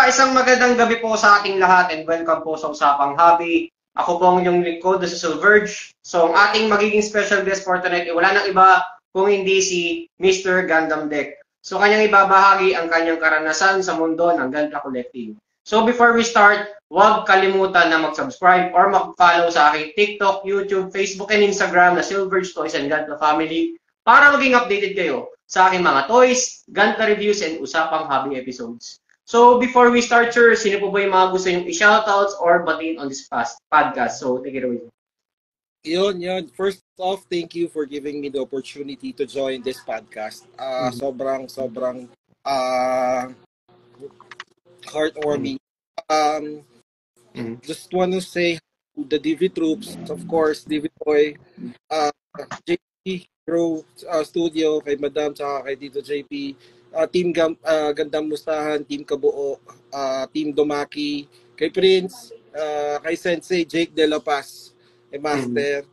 isang magandang gabi po sa ating lahat and welcome po sa Usapang Hobby. Ako po ang inyong lingkod sa Silverge. So, ang ating magiging special guest for tonight ay wala nang iba kung hindi si Mr. Gundam Deck. So, kanyang ibabahagi ang kanyang karanasan sa mundo ng Gundam Collecting. So, before we start, huwag kalimutan na mag-subscribe or mag-follow sa aking TikTok, YouTube, Facebook, and Instagram na Silverge Toys and Gundam Family para maging updated kayo sa aking mga toys, Gundam reviews, and Usapang Hobby episodes. So, before we start, sir, sino po ba yung mga gusto yung i-shoutouts or batiin on this podcast? So, take it away. Yun. First off, thank you for giving me the opportunity to join this podcast. Sobrang heartwarming. Just want to say to the DV troops, of course, DV Boy, JP Pro Studio, kay Madam, tsaka kay Dito JP, Team Gandang Mustahan, Team Kabuo, Team Domaki, kay Prince, kay Sensei Jake De La Paz, kay Master,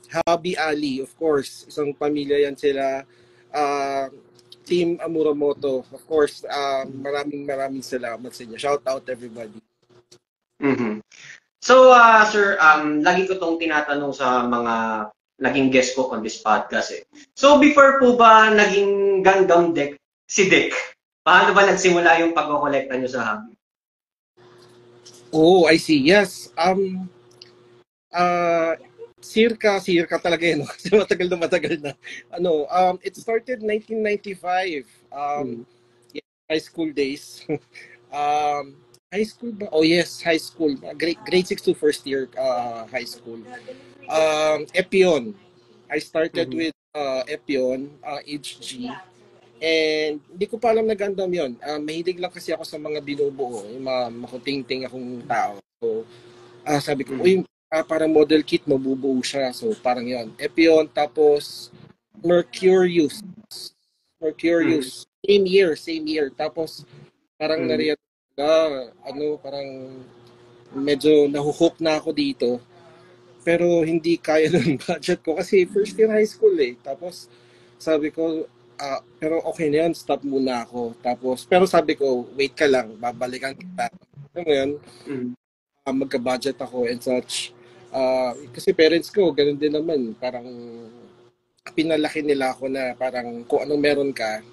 Hobby Ali, of course, isang pamilya yan sila, Team Amuramoto, of course, maraming salamat sa inyo. Shout out everybody. So, sir, lagi ko tong tinatanong sa mga naging guest ko on this podcast eh. So, before po ba naging Gundam Deck si Deck? Paano ba nagsimula yung pag-collecta nyo sa hobby? Oh, I see. Yes. Circa talaga yun. Kasi matagal na. It started 1995. High school days. High school ba? Oh yes, high school. Grade 6 to first year high school. Epion. I started with Epion, HG. And hindi ko pa alam na Gundam yun. Mahilig lang kasi ako sa mga binubuo. Yung mga makuting-ting akong tao. So, sabi ko, parang model kit, mabubuo siya. So, parang yun. Epion, tapos Mercurius. Same year. Tapos, parang parang medyo nahuhook na ako dito. Pero hindi kaya ng budget ko kasi first year high school eh. Tapos sabi ko, pero okay na yun, stop muna ako. Tapos, pero sabi ko, wait ka lang, babalikan kita. Ngayon, magka-budget ako and such. Kasi parents ko, ganun din naman. Parang pinalaki nila ako na parang kung anong meron ka,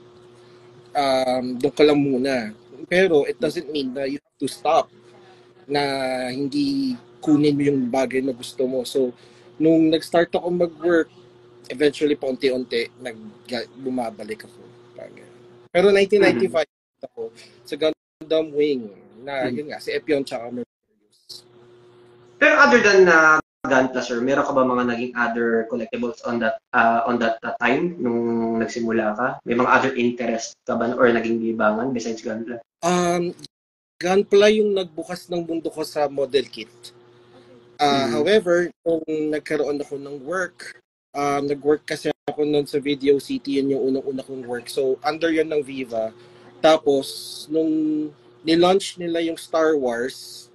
doon ka lang muna. Pero it doesn't mean na you have to stop na hindi kunin mo yung bagay na gusto mo. So, nung nag-start ako mag-work, eventually, paunti-unti, bumabalik ako. Pero 1995 ako sa Gundam Wing na, yun nga, si Epion tsaka Mercurius. Pero other than Gunpla, sir, meron ka ba mga naging other collectibles on that time nung nagsimula ka? May mga other interest ka ba or naging libangan besides Gunpla? Gunpla yung nagbukas ng mundo ko sa model kit. However, kung nagkaroon ako ng work, nag-work kasi ako noon sa Video City, yun yung unang-una kong work. So, under yun ng Viva. Tapos, nung nilaunch nila yung Star Wars,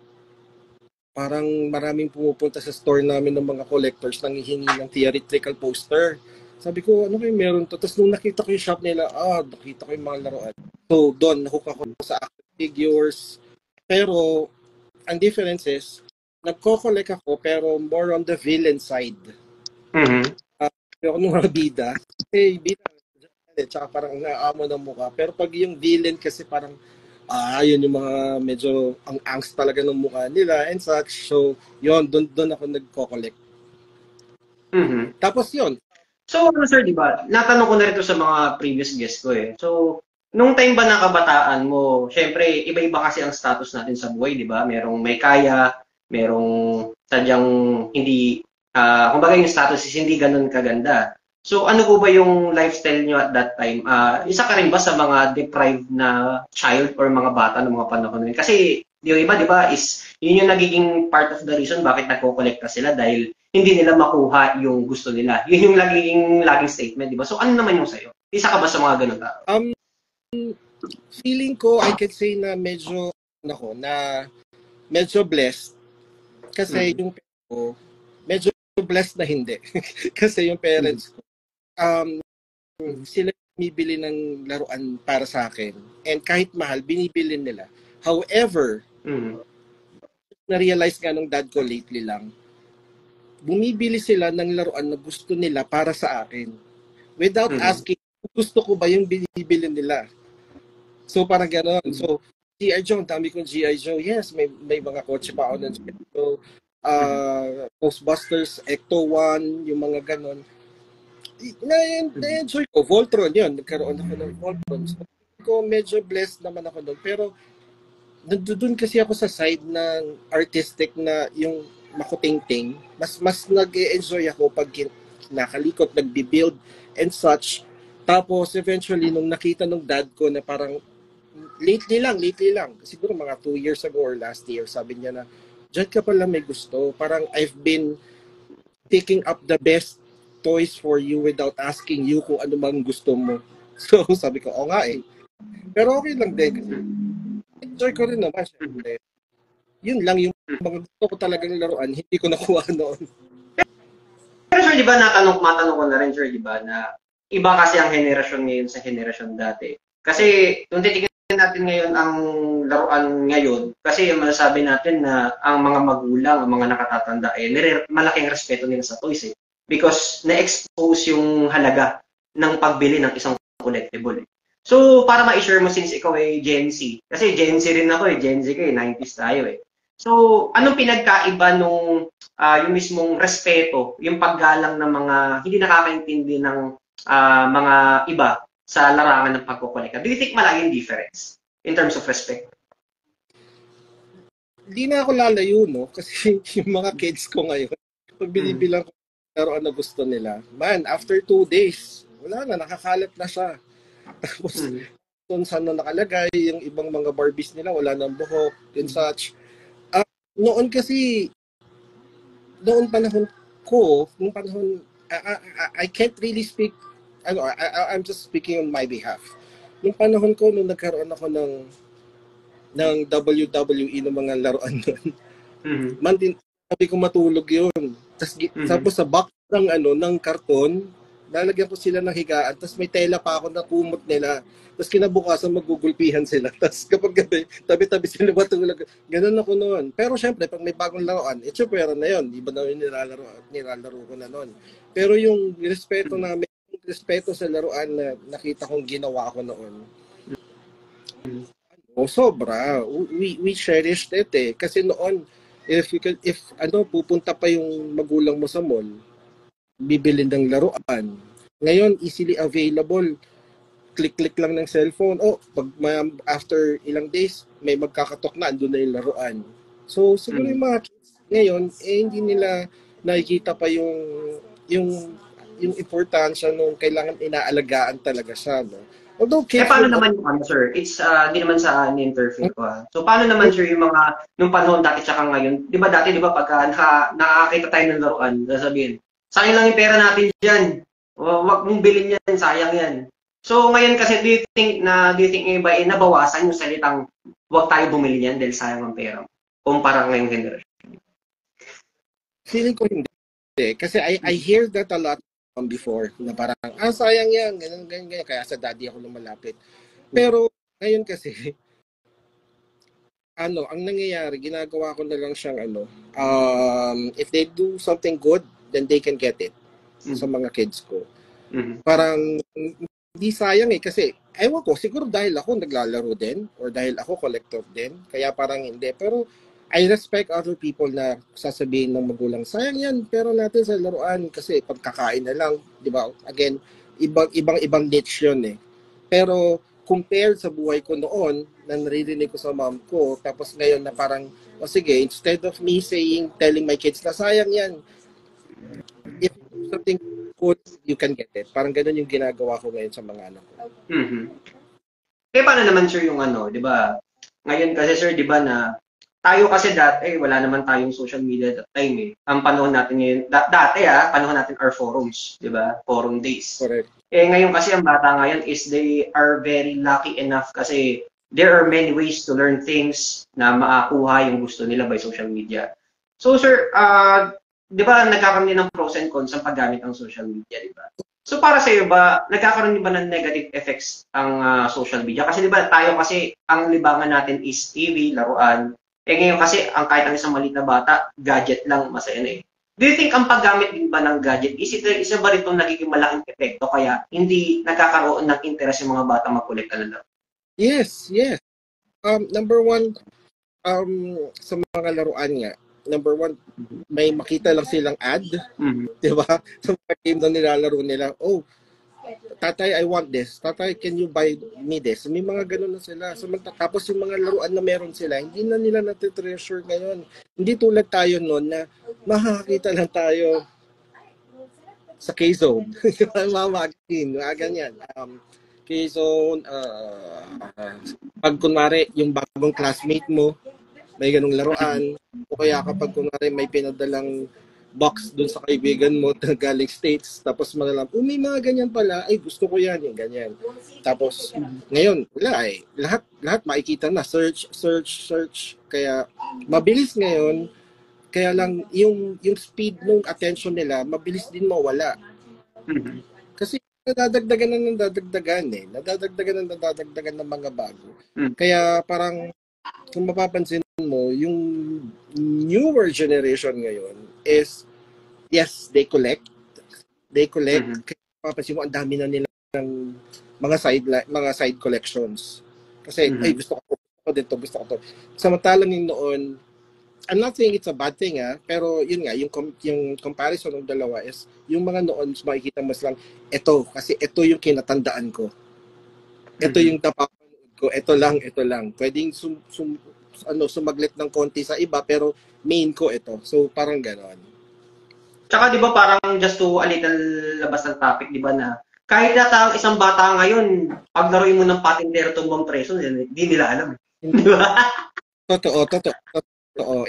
parang maraming pumupunta sa store namin ng mga collectors nang hihingi ng theatrical poster. Sabi ko, ano kayo meron to? Tapos nung nakita ko yung shop nila, nakita ko yung mga laruan. So, doon, nahook ako sa action figures. Pero, ang difference is, nagko-collect ako, pero more on the villain side. Pero nung mga bida, bida, tsaka parang naamo ng mukha. Pero pag yung villain kasi parang, yun yung mga medyo ang angst talaga ng mukha nila and such. So, yun, doon ako nagko-collect. Tapos yun. So, sir, di ba, natanong ko na rin sa mga previous guests ko eh. So, nung time ba na kabataan mo, syempre, iba-iba kasi ang status natin sa buhay, di ba? Merong may kaya, merong sadyang hindi, kumbaga yung status is hindi ganun kaganda. So, ano po ba yung lifestyle nyo at that time? Isa ka rin ba sa mga deprived na child or mga bata ng mga panahon nun? Kasi, yung iba, di ba, is yun yung nagiging part of the reason bakit nagko-collecta sila dahil hindi nila makuha yung gusto nila. Yun yung laging statement, di ba? So, ano naman yung sa'yo? Isa ka ba sa mga ganun tao? Feeling ko, I can say na medyo blessed. Kasi yung parents ko, medyo blessed na hindi. Kasi yung parents ko, sila bumibili ng laruan para sa akin. And kahit mahal, binibili nila. However, Mhm. na-realize nga ng dad ko lately lang, bumibili sila ng laruan na gusto nila para sa akin. Without Mhm. asking, gusto ko ba yung binibili nila? So, parang gano'n. So, G.I. Joe, ang dami kong G.I. Joe. Yes, may mga kotse pa ako ng G.I. Joe. Mhm. Ghostbusters, Ecto 1, yung mga gano'n. Mhm. Na-enjoy ko. Voltron, yun. Nagkaroon ako ng Voltron. So, ko medyo blessed naman ako doon. Pero, doon kasi ako sa side ng artistic na yung makutingting. Mas nag-enjoy ako pag nakalikot, nagbi-build and such. Tapos, eventually, nung nakita ng dad ko na parang lately lang, siguro mga 2 years ago or last year, sabi niya na, diyan ka pala may gusto. Parang I've been picking up the best toys for you without asking you kung ano mang gusto mo. So, sabi ko, o nga eh. Pero okay lang din. Kasi enjoy ko rin naman, Mhm. syempre. Yun lang yung mga gusto ko talagang laruan, hindi ko nakuha noon. Pero sir, di ba matanong ko na rin sir, di ba, na iba kasi ang henerasyon ngayon sa henerasyon dati. Kasi kung titignan natin ngayon ang laruan ngayon, kasi yung masasabi natin na ang mga magulang, ang mga nakatatanda, malaking respeto nila sa toys eh. Because na-expose yung halaga ng pagbili ng isang collectible eh. So, para ma-share mo since ikaw ay Gen Z, kasi Gen Z rin ako eh, Gen Z ka eh, 90s tayo eh. So, anong pinagkaiba nung yung mismong respeto, yung paggalang ng mga hindi nakakaintindi ng mga iba sa larangan ng pagkukolekta? Do you think malaking difference in terms of respect? Hindi na ako lalayo, no? Kasi yung mga kids ko ngayon, pag Mm. binibilang ko yung laruan na gusto nila, man, after 2 days, wala na, nakakalat na siya. Tapos, Mm. kung saan na nakalagay, yung ibang mga Barbies nila, wala nang buhok, and such. Noon kasi, noon panahon ko, nung panahon, I can't really speak, I'm just speaking on my behalf. Nung panahon ko, nung nagkaroon ako ng WWE ng mga laruan doon, Mm. sabi ko matulog yun. Mm. Tapos sa box ng ng karton, lalagyan ko sila ng higaan, tapos may tela pa ako na kumot nila. Tapos kinabukasan magugulpihan sila. Tapos kapag gabi, tabi-tabi sila matulog. Ganun ako noon. Pero syempre, pag may bagong laruan, pwera na yun. Di ba na yun nilalaro ko na noon. Pero yung respeto Mm. namin, yung respeto sa laruan na nakita kong ginawa ko noon, sobra. We cherished it eh. Kasi noon, if pupunta pa yung magulang mo sa mall, bibili ng laruan. Ngayon, easily available. Click-click lang ng cellphone. After ilang days, may magkakatok na, andun na yung laruan. So, siguro Mm. yung mga kids ngayon, hindi nila nakikita pa yung yung importansya nung kailangan inaalagaan talaga siya, no? Although kids Paano would naman yung sir? It's, hindi naman sa interfere ko So, paano naman sir yung mga, nung panahon dati tsaka ngayon? Di ba dati, di ba, pagka nakakita tayo ng laruan, sasabihin, sayang lang yung pera natin dyan. Wag mong bilhin yan, sayang yan. So, ngayon kasi, do you think yung iba, nabawasan yung salitang, wag tayo bumili yan dahil sayang ang pera. Kumpara ngayong generation. feeling ko hindi. Kasi I hear that a lot from before, na parang, sayang yan, ganyan, ganyan, ganyan. Kaya sa daddy ako lumalapit. Pero, ngayon kasi, ang nangyayari, ginagawa ko na lang siyang if they do something good, then they can get it sa Mm. mga kids ko. Mm. Parang, hindi sayang eh, kasi, ewan ko, siguro dahil ako naglalaro din, or dahil ako collector din, kaya parang hindi. Pero, I respect other people na sasabihin ng magulang, sayang yan, pero natin sa laruan, kasi pagkakain na lang, di ba? Again, ibang niche yun eh. Pero, compared sa buhay ko noon, na naririnig ko sa mom ko, tapos ngayon na parang, sige, instead of me telling my kids na sayang yan, if something good, you can get it. Parang ganun yung ginagawa ko ngayon sa mga anak ko. Mm-hmm. Paano naman sir yung di ba? Ngayon kasi sir, di ba na tayo kasi dati, wala naman tayong social media that time eh. Ang panahon natin ngayon, dati panahon natin are forums, di ba? Forum days. Correct. Ngayon kasi ang bata ngayon is they are very lucky enough kasi there are many ways to learn things na makakuha yung gusto nila by social media. So sir, di ba nagkakaroon din ng pros and cons ang paggamit ng social media, di ba? So para sa iyo ba, nagkakaroon din ba ng negative effects ang social media? Kasi di ba tayo kasi, ang libangan natin is TV, laruan. Eh ngayon kasi, kahit ang isang maliit na bata, gadget lang, masaya na eh. Do you think ang paggamit din ba ng gadget, isa ba rito nagiging malaking epekto kaya hindi nagkakaroon ng interest yung mga bata mag-collect na lang? Yes, yes. Number one, sa mga laruan nga, number one, may makita lang silang ad, di ba? Sa mga game na nilalaro nila, oh, tatay, I want this. Tatay, can you buy me this? May mga ganun na sila. So, tapos yung mga laruan na meron sila, hindi na nila natitreasure ngayon. Hindi tulad tayo noon na makakakita lang tayo sa K-Zone. Mga magazine, mga ganyan. K-Zone, pag kunwari, yung bagong classmate mo, may ganung laruan, o kaya kapag kunwari may pinadalang box dun sa kaibigan mo na galing States, tapos malalam, may mga ganyan pala, ay gusto ko yan, yung ganyan. Tapos, ngayon, wala eh. Lahat makikita na, search, kaya mabilis ngayon, kaya lang yung speed ng attention nila, mabilis din mawala. Kasi nadadagdagan ng mga bago. Kaya parang, kung mapapansin mo, yung newer generation ngayon is, yes, they collect. Kaya mapapansin mo, ang dami na nilang mga side collections. Kasi, ay, gusto ko dito. Samantalang yung noon, I'm not saying it's a bad thing, pero yun nga, yung comparison ng dalawa is, yung mga noon, makikita mas lang, kasi ito yung kinatandaan ko. Ito yung napapanood ko, ito lang. Pwedeng sumaglit ng konti sa iba, pero main ko ito. So, parang gano'n. Tsaka di ba parang just to a little labas ng topic, di ba na kahit na isang bata ngayon, pag laruin mo ng patintero tumbang preso, hindi nila alam. Di ba? Totoo.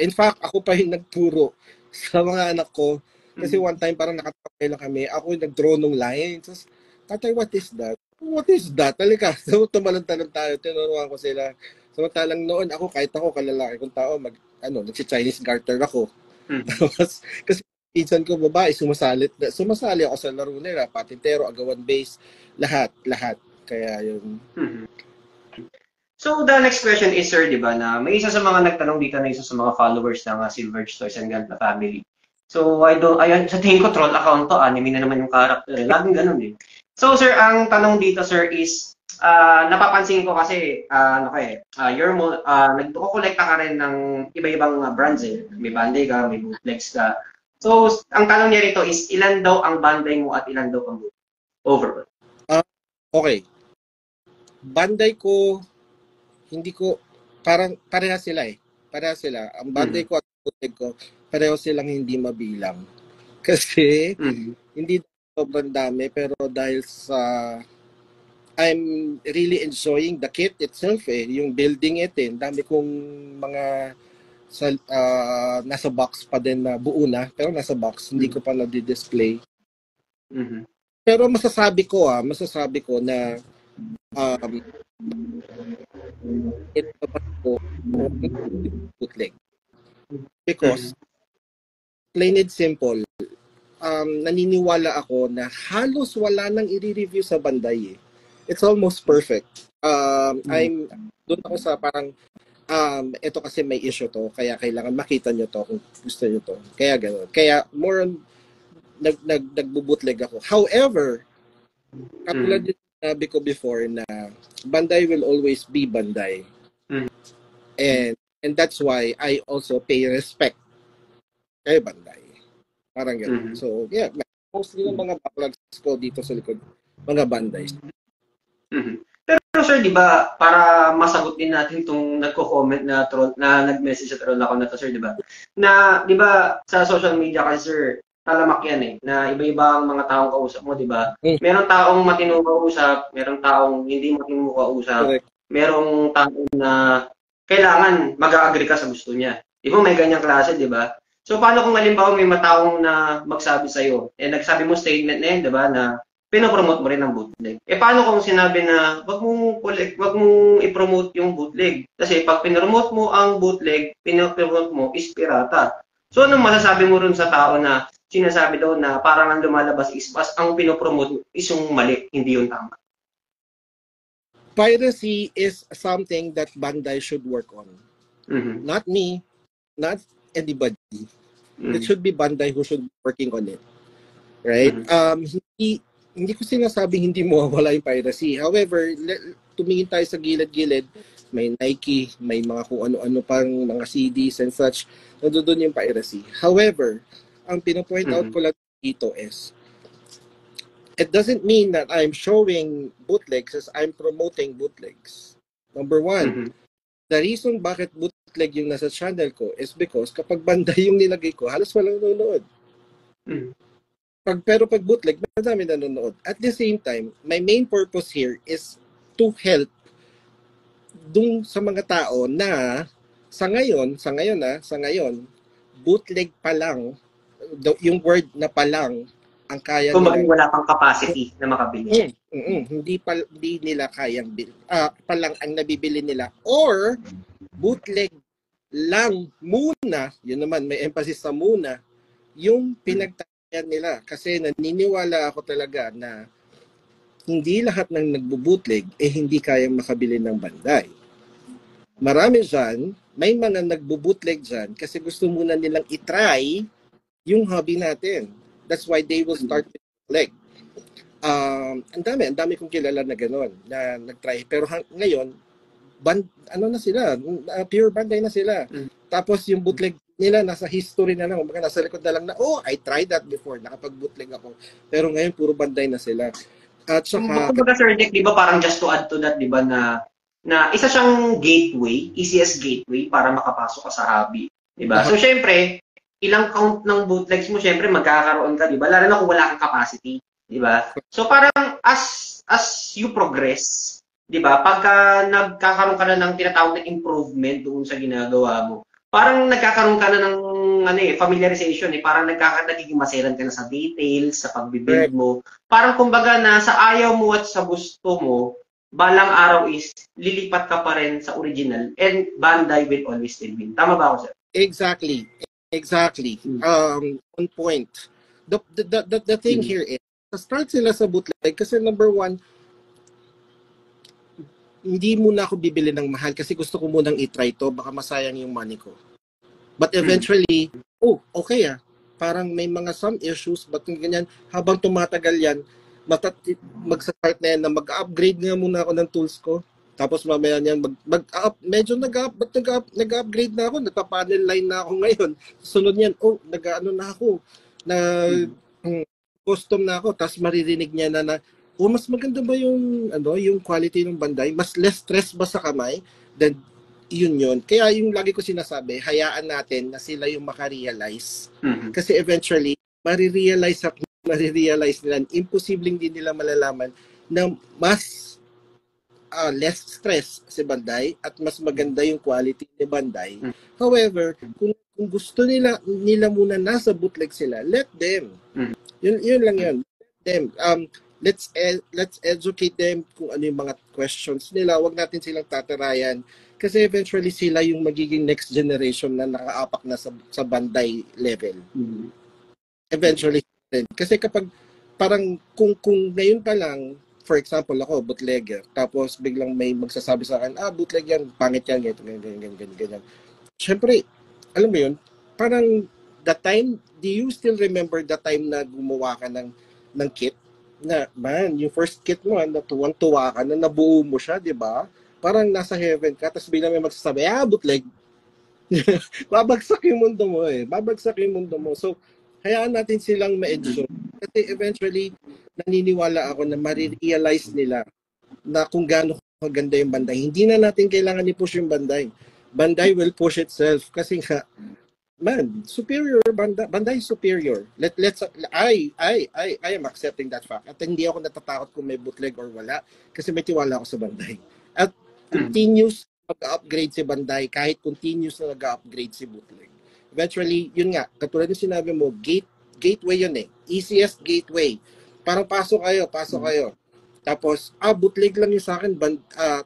In fact, ako pa yung nagturo sa mga anak ko. Kasi one time parang nakatapay lang kami. Ako yung nag-draw ng lines. Tapos, tatay, what is that? What is that? Halika. So, tumalon-talon tayo. Tinuruan ko sila. Samantalang noon, kahit ako, kalalaki kong tao, nagsi-Chinese garter ako. Tapos, kasi pinsan ko, babae, sumasali ako sa laro nila. Patintero, agawan base, lahat. Kaya yun. So, the next question is, sir, di ba, na may isa sa mga nagtanong dito na isa sa mga followers ng Silverge Toys and Ganta family. So, ayun, sa tingin ko, troll account to, anime na naman yung character. Laging ganun eh. So, sir, ang tanong dito, sir, is, napapansin ko kasi, nagko-collect ka rin ng iba-ibang brands eh. May Bandai ka, may bootlegs ka. So, ang tanong niya rito is, ilan daw ang Bandai mo at ilan daw ang bootleg? Overall. Okay. Bandai ko, hindi ko, parang pareha sila eh. Ang Bandai ko at bootleg ko, pareho silang hindi mabilang. Kasi, hindi sobrang dami, pero dahil sa, I'm really enjoying the kit itself eh. Yung building it eh. Dami kong mga nasa box pa din na buo na, pero nasa box, hindi ko pa na-display. Pero masasabi ko na ito ko bootleg. Because plain and simple, naniniwala ako na halos wala nang i-review sa Bandai eh. It's almost perfect. Doon ako sa parang ito kasi may issue to, kaya kailangan makita nyo to kung gusto nyo to. Kaya gano'n. Kaya more on nagbo-bootleg ako. However, katulad din sabi ko before na Bandai will always be Bandai. And that's why I also pay respect kay Bandai. Parang gano'n. So, yeah, mostly ng mga backlogs ko dito sa likod, mga Bandai. Pero sir, di ba, para masagot din natin itong nagko-comment na troll, na nag-message sa troll ako na to, sir, di ba? Na, di ba, sa social media kasi, sir, talamak yan eh, na iba-iba ang mga taong kausap mo, di ba? Merong taong matinong kausap, merong taong hindi matinong kausap, merong taong na kailangan mag-agree ka sa gusto niya. Di ba, may ganyang klase, di ba? So, paano kung halimbawa may mataong na magsabi sa'yo, nagsabi mo statement na yun, di ba, na pinopromote mo rin ang bootleg. Paano kung sinabi na wag mong i-promote yung bootleg? Kasi pag pinromote mo ang bootleg, pinopromote mo is pirata. So, anong masasabi mo rin sa tao na sinasabi doon na parang ang lumalabas is ang pinopromote is yung mali, hindi yung tama. Piracy is something that Bandai should work on. Mhm. Not me, not anybody. It Mhm. should be Bandai who should be working on it. Right? Hindi ko sinasabing hindi mawawala yung piracy. However, tumingin tayo sa gilid-gilid, may Nike, may mga kung ano-ano pang mga CDs and such, nandoon yung piracy. However, ang pinapoint out ko lang dito is, it doesn't mean that I'm showing bootlegs as I'm promoting bootlegs. Number one, the reason bakit bootleg yung nasa channel ko is because kapag Bandai yung nilagay ko, halos walang nanonood. Pero pag bootleg, madami nanonood. At the same time, my main purpose here is to help dun sa mga tao na sa ngayon, bootleg pa lang, yung word na pa lang, ang kaya nila. Kung wala pang capacity na makabili. Hindi nila kayang pa lang ang nabibili nila. Or, bootleg lang muna, yun naman, may emphasis sa muna, yung pinagtatayan nila. Kasi naniniwala ako talaga na hindi lahat ng nagbo-bootleg hindi kayang makabili ng Bandai. Marami dyan, may mga nagbo-bootleg dyan kasi gusto muna nilang itry yung hobby natin. That's why they will start with bootleg. Ang dami kong kilala na gano'n, na nag-try. Pero ngayon, pure Bandai na sila. Tapos yung bootleg nila nasa history na lang, nasa likod na lang na, I tried that before, nakapag-bootleg ako. Pero ngayon, puro Bandai na sila. At saka, kumbaga Sir Nick, di ba parang just to add to that, di ba na isa siyang gateway, easiest gateway para makapasok ka sa hobby. Di ba? So, syempre, ilang count ng bootlegs mo, syempre, magkakaroon ka, di ba? Lalo na kung wala kang capacity. Di ba? So, parang as you progress, di ba? Pagka nagkakaroon ka na ng tinatawag na improvement doon sa ginagawa mo, parang nagkakaroon ka na ng familiarization parang nagiging maselan ka na sa details, sa pagbibuild mo. Parang kumbaga na sa ayaw mo at sa gusto mo, balang araw is lilipat ka pa rin sa original and Bandai will always still win. Tama ba ako, sir? Exactly. On point. The thing here is, start sila sa bootleg kasi number one, hindi muna ako bibili ng mahal kasi gusto ko munang i-try to, baka masayang yung money ko. But eventually, okay parang may mga some issues, but ganyan, habang tumatagal yan, mag-start na yan na mag-upgrade nga muna ako ng tools ko. Tapos mamaya niyan, medyo nag-upgrade na ako, nagpa-panel line na ako ngayon. Sunod niyan, na ako, custom na ako, tapos maririnig niya na mas maganda ba yung quality ng Bandai? Mas less stress ba sa kamay? Then, yun. Kaya yung lagi ko sinasabi, hayaan natin na sila yung makarealize. Kasi eventually, marirealize nila, imposibleng din nila malalaman na mas less stress si Bandai at mas maganda yung quality ni Bandai. However, kung gusto nila muna nasa bootleg sila, let them. Yun lang yun. Let them. Let's educate them kung ano yung mga questions nila. Huwag natin silang tatarayan kasi eventually sila yung magiging next generation na nakaapak na sa Bandai level. Eventually. Kasi kapag parang kung ngayon pa lang, for example ako, bootlegger, tapos biglang may magsasabi sa akin, bootleg yan, pangit yan, ganyan. Siyempre, alam mo yun, parang the time, do you still remember the time na gumawa ka ng kit? Na, man, yung first kit mo, tuwang-tuwa ka na nabuo mo siya, di ba? Parang nasa heaven ka, tapos biglang may magsasabi, bootleg. Babagsak yung mundo mo Babagsak yung mundo mo. So, hayaan natin silang ma-educate. Kasi eventually, naniniwala ako na marirealize nila na kung gaano kaganda yung Bandai. Hindi na natin kailangan i-push yung Bandai. Bandai will push itself. Kasi nga, superior, Bandai is superior. I am accepting that fact. At hindi ako natatakot kung may bootleg or wala. Kasi may tiwala ako sa Bandai. At continuous mag-upgrade si Bandai kahit continuous na nag-upgrade si bootleg. Eventually, yun nga, katulad ng sinabi mo, gateway yun Easiest gateway. Parang pasok kayo. Tapos, bootleg lang yung sa akin,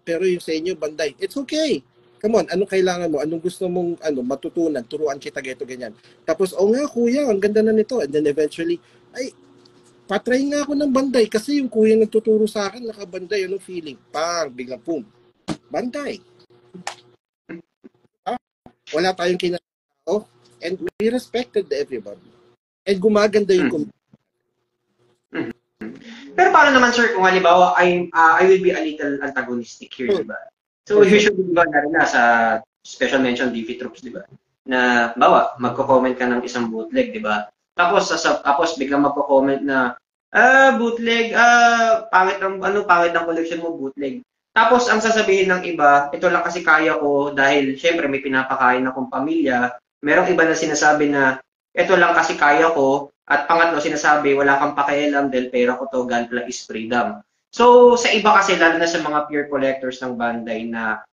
pero yung sa inyo, Bandai. It's okay. come on, anong kailangan mo? Anong gusto mong matutunan? Turuan kita ganito, ganyan. Tapos, nga kuya, ang ganda na nito. And then eventually, ay, patry nga ako ng banday kasi yung kuya nagtuturo sa akin, nakabanday, anong feeling? Biglang boom, banday. Wala tayong kinatao and we respected everybody. And gumaganda yung community. Pero paano naman, sir, kung halimbawa, I will be a little antagonistic here, di ba? So, usually, di ba, na sa special mention DV troops, di ba? Na, bawa, magko-comment ka ng isang bootleg, di ba? Tapos biglang magko-comment na, bootleg, pangit ng collection mo, bootleg. Tapos, ang sasabihin ng iba, ito lang kasi kaya ko dahil, syempre, may pinapakain akong pamilya. Merong iba na sinasabi na, ito lang kasi kaya ko. At pangatlo, sinasabi, wala kang pakialam dahil pera ko to, Gunpla is freedom. So, sa iba kasi, lalo na sa mga pure collectors ng Bandai na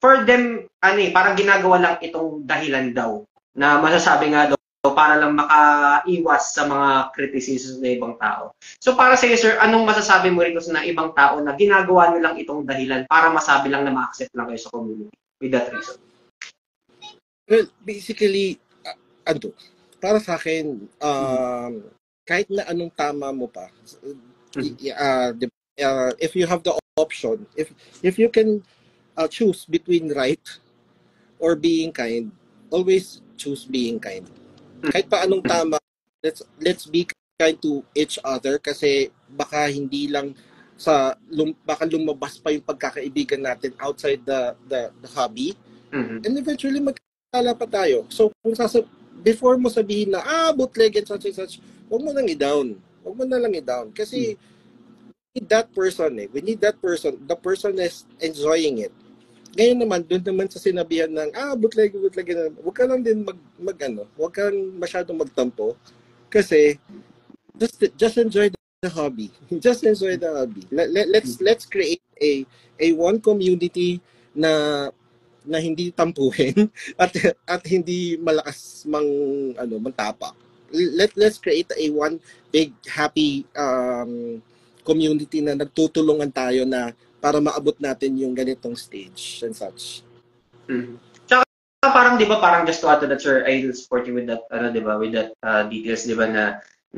for them, parang ginagawa lang itong dahilan daw na masasabi nga daw para lang makaiwas sa mga criticisms ng ibang tao. So, para sa iyo, sir, anong masasabi mo rito sa ibang tao na ginagawa nyo lang itong dahilan para masabi lang na ma-accept lang kayo sa community with that reason? Well, basically, para sa akin, kahit na anong tama mo pa, if you have the option, if you can choose between right or being kind, always choose being kind. Kahit pa anong tama, let's be kind to each other kasi baka hindi lang baka lumabas pa yung pagkakaibigan natin outside the hobby. And eventually magkakala pa tayo. So kung before mo sabihin na bootleg and such and such, huwag mo nang i-down. Huwag mo na lang i-down kasi we need that person. We need that person. The person is enjoying it. Ngayon naman, doon naman sa sinabihan ng, bootleg, huwag ka lang din huwag kang masyadong magtampo. Kasi, just enjoy the hobby. Just enjoy the hobby. Let's create a one community na hindi tampuhin at hindi malakas mangtapak. Let's create a one big happy community na nagtutulungan tayo na para maabot natin yung ganitong stage and such. Tsaka parang 'di ba parang just to add to that, sir, I will support you with that 'di ba, with that details 'di ba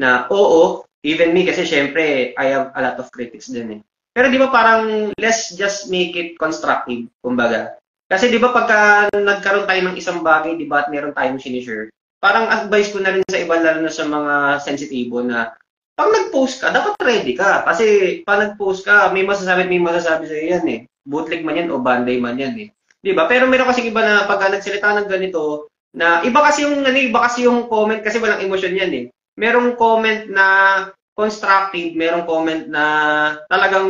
na oo, even me kasi syempre I have a lot of critics din eh. Pero 'di ba parang let's just make it constructive kumbaga. Kasi 'di ba pagka nagkaroon tayo ng isang bagay, 'di ba, at meron tayong sinishare, parang advice ko na rin sa iba lalo na sa mga sensitibo na pag nag-post ka, dapat ready ka. Kasi pag nag-post ka, may masasabi sa iyo yan eh. Bootleg man yan o Bandai man yan eh. 'Di ba? Pero meron kasi iba na pag nagsalita ng ganito, na iba kasi yung comment kasi walang emosyon yan eh. Merong comment na constructive, merong comment na talagang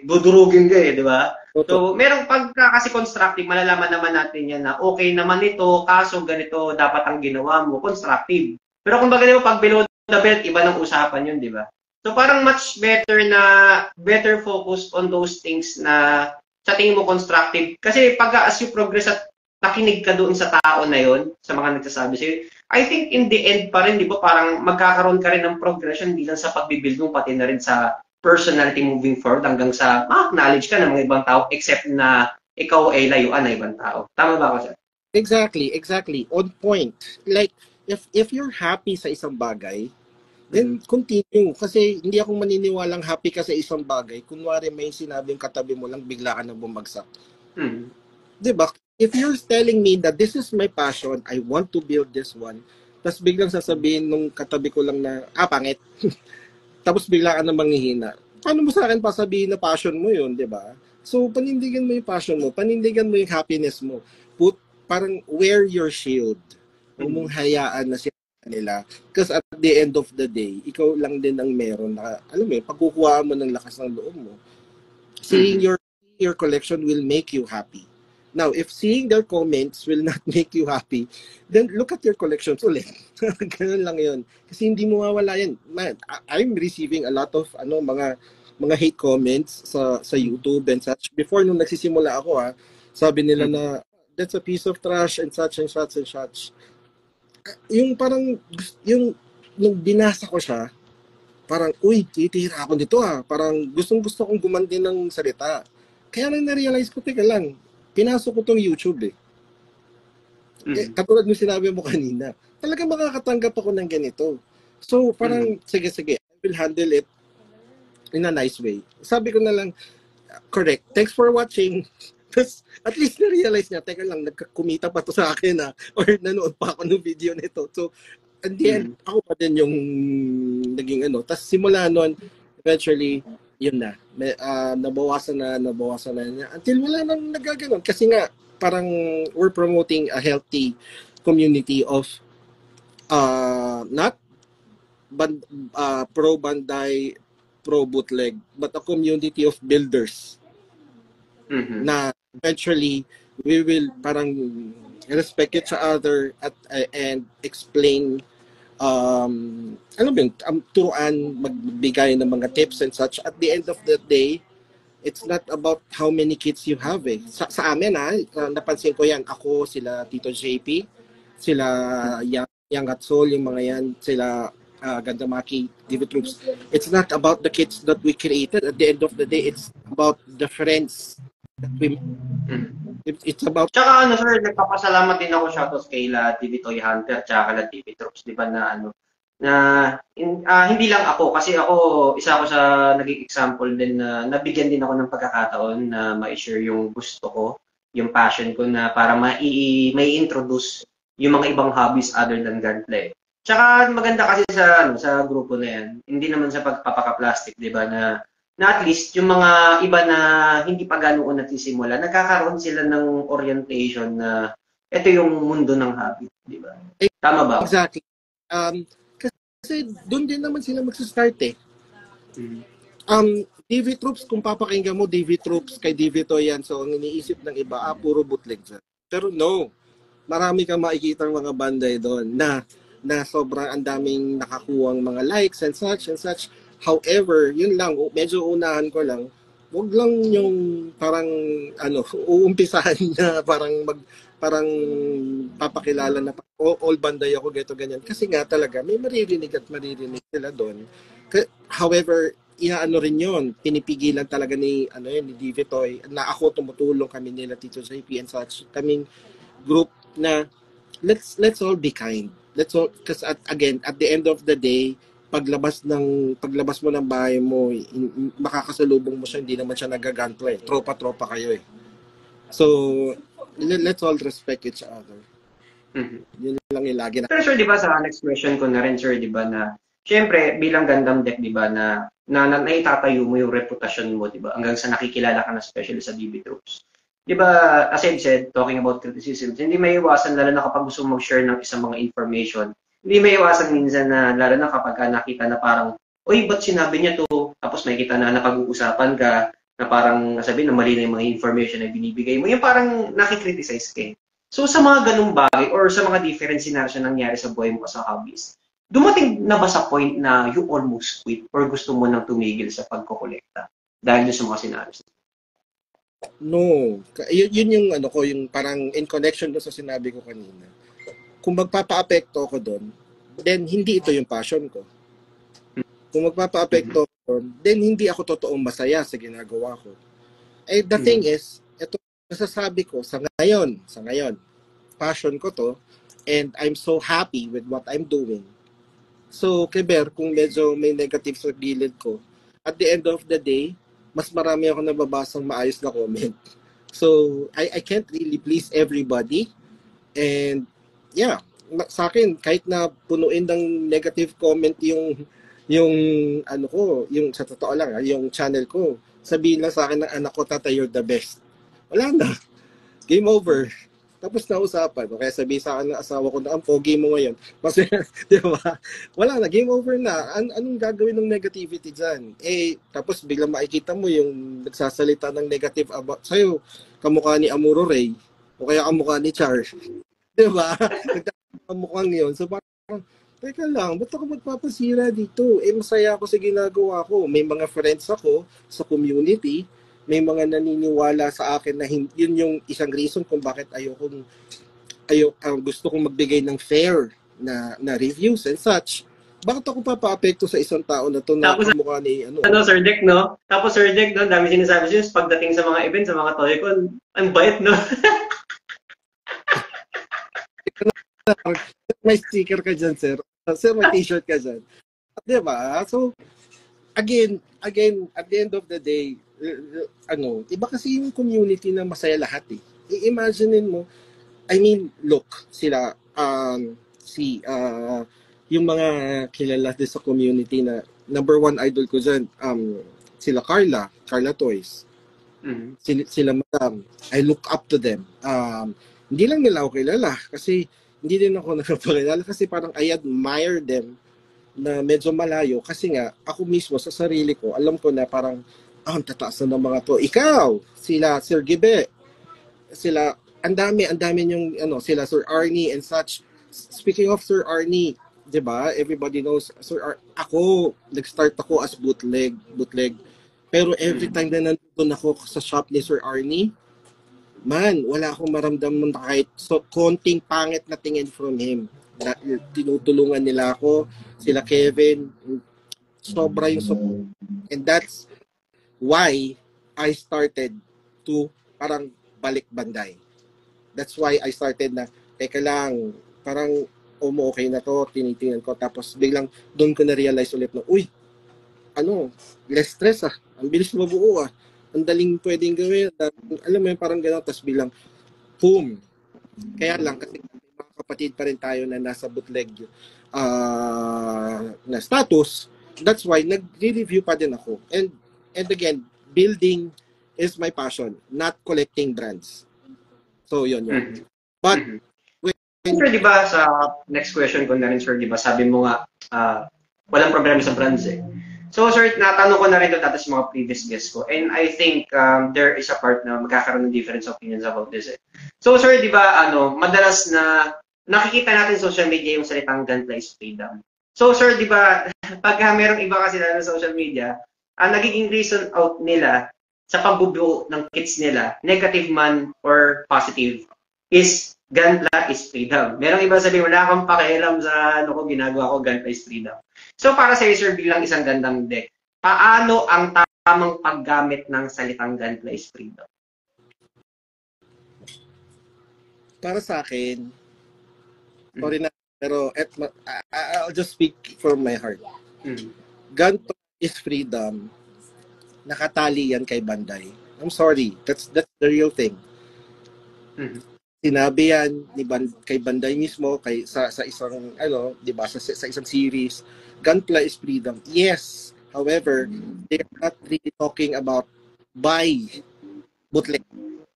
dudurugin ka eh, 'di ba? So, merong pagka kasi constructive, malalaman naman natin yan na okay naman ito, kaso ganito dapat ang ginawa mo, constructive. Pero kung baga pag below the belt, iba ng usapan yun, di ba? So parang much better focus on those things na sa tingin mo constructive. Kasi pag as you progress at nakinig ka doon sa tao na yon, sa mga nagsasabi sa'yo, I think in the end pa rin, di ba, parang magkakaroon ka rin ng progression hindi lang sa pagbibuild mo, pati na rin sa personality moving forward hanggang sa ma-acknowledge ka ng mga ibang tao except na ikaw ay layuan ng ibang tao. Tama ba ako, sir? Exactly. On point. Like, if you're happy sa isang bagay, then continue. Kasi hindi ako maniniwalang happy ka sa isang bagay. Kunwari may sinabing katabi mo lang, bigla ka na bumagsak. Diba? If you're telling me that this is my passion, I want to build this one, tapos biglang sasabihin nung katabi ko lang na, pangit. Tapos bigla ka na manghihina. Paano mo sa akin pasabihin na passion mo yun, diba? So, panindigan mo yung passion mo, panindigan mo yung happiness mo. Parang wear your shield. Huwag mong hayaan na sila nila. Because at the end of the day, ikaw lang din ang meron na, pagkukuha mo ng lakas ng loob mo. Seeing your collection will make you happy. Now, if seeing their comments will not make you happy, then look at your collections ulit. Ganun lang yun. Kasi hindi mo mawala yan. Man, I'm receiving a lot of mga hate comments sa YouTube and such. Before, nung nagsisimula ako, sabi nila na, that's a piece of trash and such and such and such. Yung parang, nung binasa ko siya, parang, titira ako dito Parang gustong-gusto kong gumanti ng salita. Kaya lang na-realize ko, teka lang, pinasok ko tong YouTube eh. Katulad ng sinabi mo kanina, talaga makakatanggap ako ng ganito. So, parang, sige, I will handle it in a nice way. Sabi ko na lang, correct, thanks for watching. Tapos, at least na-realize niya, teka lang, nagkumita pa to sa akin or nanood pa ako ng video nito. So, at the end, ako pa din yung naging Tapos, simula nun, eventually, yun na. Nabawasan na niya. Until wala nang nagaganon. Kasi nga, parang we're promoting a healthy community of not pro Banday, pro bootleg, but a community of builders. Na eventually we will parang respect each other and explain turuan, magbigay ng mga tips and such. At the end of the day, it's not about how many kids you have eh. Sa amin napansin ko yan. Ako, sila Tito JP, sila Yang at Sol, yung mga yan, sila Gandamaki, DV Troops. It's not about the kids that we created. At the end of the day, it's about the friends that we It's about... Tsaka sir, nagpapasalamat din ako shoutouts kay TV Toy Hunter tsaka la TV Troops, di ba hindi lang ako, kasi isa ako sa naging example din na nabigyan din ako ng pagkakataon na ma-share yung gusto ko, yung passion ko na para may introduce yung mga ibang hobbies other than gunplay. Tsaka maganda kasi sa grupo na yan, hindi naman sa pagpapaka-plastic, di ba, na at least yung mga iba na hindi pa ganoon nagsisimula, nagkakaroon sila ng orientation na ito yung mundo ng hobby, di ba? Tama ba? Exactly. Kasi doon din naman sila magsa-start eh. DV Troops, kung papakinggan mo, DV Troops, kay DV Toy yan, so ang iniisip ng iba, puro bootleg dyan. Pero no, marami kang makikita ng mga banday doon na sobrang ang daming nakakuwang mga likes and such. However, yun lang, medyo unahan ko lang, wag lang yung parang uumpisahan na parang papakilala na all banday ako, geto ganyan. Kasi nga talaga, may maririnig sila doon. However, rin yun, pinipigilan talaga ni DV Toy, na ako tumutulong kami nila Tito JP and such, kaming group na let's all be kind. Let's all, because at the end of the day, paglabas mo ng bahay mo, makakasalubong mo siya, hindi naman siya nagagunplay. Tropa kayo eh. So, let's all respect each other. Yun lang yung lagi na. Pero sir, di ba sa next question ko na rin, sir, di ba na, syempre, bilang Gundam Deck, di ba, na naitatayo mo yung reputasyon mo, di ba, hanggang sa nakikilala ka na especially sa DV Troops. Di ba, as I've said, talking about criticisms, hindi may iwasan, lalo na kapag gusto mag-share ng isang mga information, hindi may iwasan minsan na, lalo na kapag nakita na parang, uy, ba't sinabi niya to? Tapos may kita na napag-uusapan ka, na parang nasabi na mali na yung mga information na binibigay mo, yung parang nakikriticize ka. So sa mga ganung bagay, or sa mga different scenarios na nangyari sa buhay mo sa hobbies, dumating na ba sa point na you almost quit or gusto mo nang tumigil sa pagkokolekta dahil sa mga scenarios? No. Yun yung yung parang in connection do sa sinabi ko kanina. Kung magpapa-apekto ako doon, then hindi ito yung passion ko. Kung magpapa-apekto ako doon, then hindi ako totoong masaya sa ginagawa ko. The thing is, ito masasabi ko sa ngayon, passion ko to, and I'm so happy with what I'm doing. So, Keber, kung medyo may negative sa gilid ko, at the end of the day, mas marami ako nababasang maayos na comment. So, I can't really please everybody. And, yeah, sa akin, kahit na punuin ng negative comment yung sa totoo lang, yung channel ko, sabihin lang sa akin ng anak ko, Tata, you're the best. Wala na. Game over. Tapos na usapan. O kaya sabihin sa akin ng asawa ko na, ang pogi mo ngayon. Kasi, di ba? Wala na. Game over na. Anong gagawin ng negativity dyan? Tapos biglang makikita mo yung nagsasalita ng negative about sa'yo. Kamukha ni Amuro Ray. O kaya kamukha ni Char. Di ba? Kamukhang yun. So parang, teka lang, ba't ako magpapasira dito? Masaya ako sa ginagawa ko. May mga friends ako sa community. May mga naniniwala sa akin na yun yung isang reason kung bakit gusto kong magbigay ng fair na reviews and such. bakit ako papaapekto sa isang tao na to na Tapos kamukha ni ano? Sir Dick, no? Tapos Sir Dick, no? Dami sinasabi siya pagdating sa mga event, sa mga Toycon, ang bait, no? May sticker ka dyan, sir. Sir, may t-shirt ka dyan. Di ba? So, again, at the end of the day, iba kasi yung community na masaya lahat eh. I-imaginein mo, I mean, look, sila, yung mga kilala din sa community na number one idol ko dyan, sila Carla Toys. Sila Madam. I look up to them. Hindi lang nila ako kilala kasi hindi din ako nakapakilala kasi parang I admire them na medyo malayo kasi nga ako mismo sa sarili ko alam ko na parang ang tataas na ng mga to. Ikaw, sila Sir Gibe, sila ang dami yung sila Sir Arnie and such. Speaking of Sir Arnie, 'di ba? Everybody knows ako nag-start ako as bootleg. Pero every time na nandun ako sa shop ni Sir Arnie, man, wala akong maramdaman na kahit konting pangit na tingin from him. Tinutulungan nila ako, sila Kevin, sobra yung support. And that's why I started to parang balik Banday. That's why I started na, teka lang, parang okay na to, tinitingnan ko. Tapos biglang doon ko na-realize ulit na, uy, less stress ang bilis mabuo ang daling pwedeng gawin. Alam mo yun, parang gano'n, tapos bilang, boom. Kaya lang, kasi mga kapatid pa rin tayo na nasa bootleg na status, that's why nag-review pa din ako. And again, building is my passion, not collecting brands. So, yun. But, sir, di ba, sa next question ko na rin, sir, di ba, sabi mo nga, walang problema sa brands eh. So, sir, natanong ko na rin ito dati sa mga previous guests ko. And I think there is a part na magkakaroon ng different opinions about this. So, sir, di ba, madalas na nakikita natin sa social media yung salitang gunplay is freedom. So, sir, di ba, pag merong iba kasi na social media, ang nagiging reason out nila sa pagbubuo ng kits nila, negative man or positive, is gunpla is freedom. Merong iba sabihin, wala akong pakialam sa ginagawa ko, gunpla is freedom. So para sa iyo, sir, bilang isang gandang deck, paano ang tamang paggamit ng salitang gunpla is freedom? Para sa akin, sorry na, pero I'll just speak from my heart. Gunpla is freedom. Nakatali yan kay Banday. I'm sorry, that's the real thing. Sinabi yan kay Banday mismo sa isang di ba sa isang series, gunpla is freedom. Yes, however, they're not really talking about buy bootleg.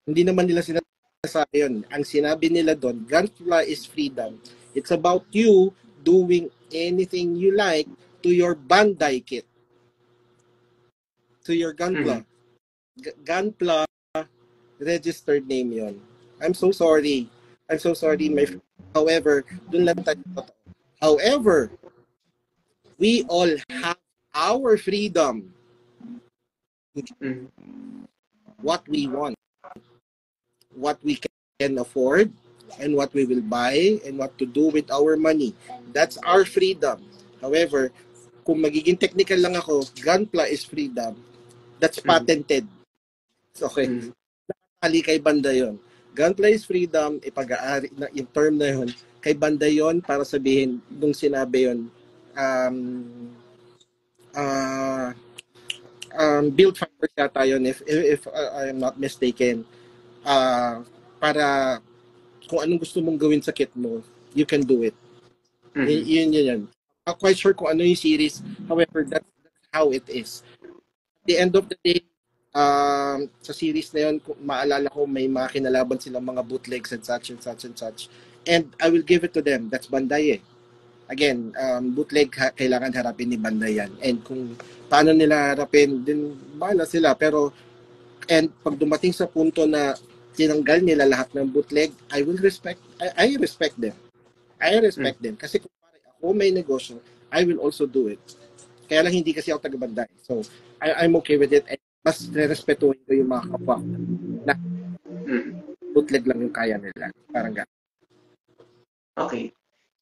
Hindi naman nila sinasabi yun. Ang sinabi nila doon, gunpla is freedom. It's about you doing anything you like to your Banday kit. To your gunpla. Gunpla registered name yon. I'm so sorry, my friend. However, dun lang tayo totoo. However, we all have our freedom to do what we want, what we can afford, and what we will buy, and what to do with our money. That's our freedom. However, kung magiging technical lang ako, gunpla is freedom. That's patented. Okay. Nakakali kay banda yon. Gunpla is freedom, ipag-aari na yung term na yun, kay banda yon para sabihin, nung sinabi yon, build fibers yata yun, if I am not mistaken, para kung anong gusto mong gawin sa kit mo, you can do it. Yun. I'm quite sure kung ano yung series, however, that's how it is. At the end of the day, sa series na yun, maalala ko may mga kinalaban silang mga bootlegs and such. And I will give it to them. That's Banday eh. Again, bootleg kailangan harapin ni Banday yan. And kung paano nila harapin, din bahala sila. Pero, and pag dumating sa punto na tinanggal nila lahat ng bootleg, I respect them. I respect them. Kasi kung ako may negosyo, I will also do it. Kaya lang hindi kasi ako taga-Banday. So, I'm okay with it. And mas respetuhin ko yung mga kapwa ko na bootleg lang yung kaya nila. Parang gano'n. Okay.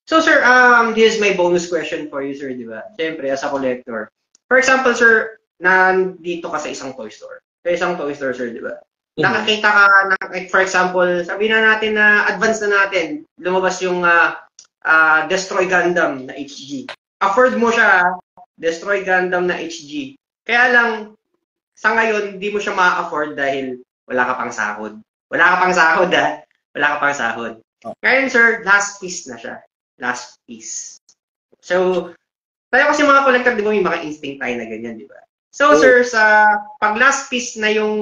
So sir, this is my bonus question for you sir, di ba? Siyempre, as a collector. For example sir, nandito ka sa isang toy store. Sa isang toy store sir, di ba? Nakakita ka, for example, sabihin na natin na advance na natin, lumabas yung Destroy Gundam na HG. Afford mo siya, Destroy Gundam na HG. Kaya lang, sa ngayon, hindi mo siya ma-afford dahil wala ka pang sahod. Wala ka pang sahod, ha? Wala ka pang sahod. Ngayon, sir, last piece na siya. Last piece. So, tayo kasi mga collector, di ba, may mga instinct tayo na ganyan, di ba? So, sir, sa pag last piece na yung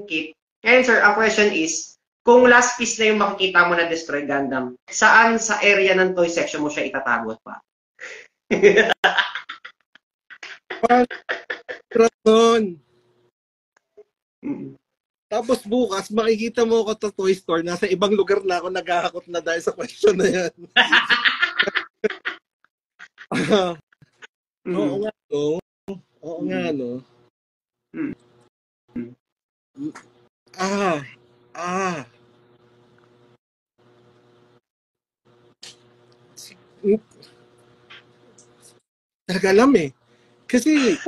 kit, ngayon, sir, ang question is, kung last piece na yung makikita mo na Destroy Gundam, saan sa area ng toy section mo siya itatagot pa? Raton. Tapos bukas, makikita mo ako sa toy store, nasa ibang lugar na ako naghahakot na dahil sa question na yan. Oo nga, no? Oo nga, no? Talaga alam eh. Kasi,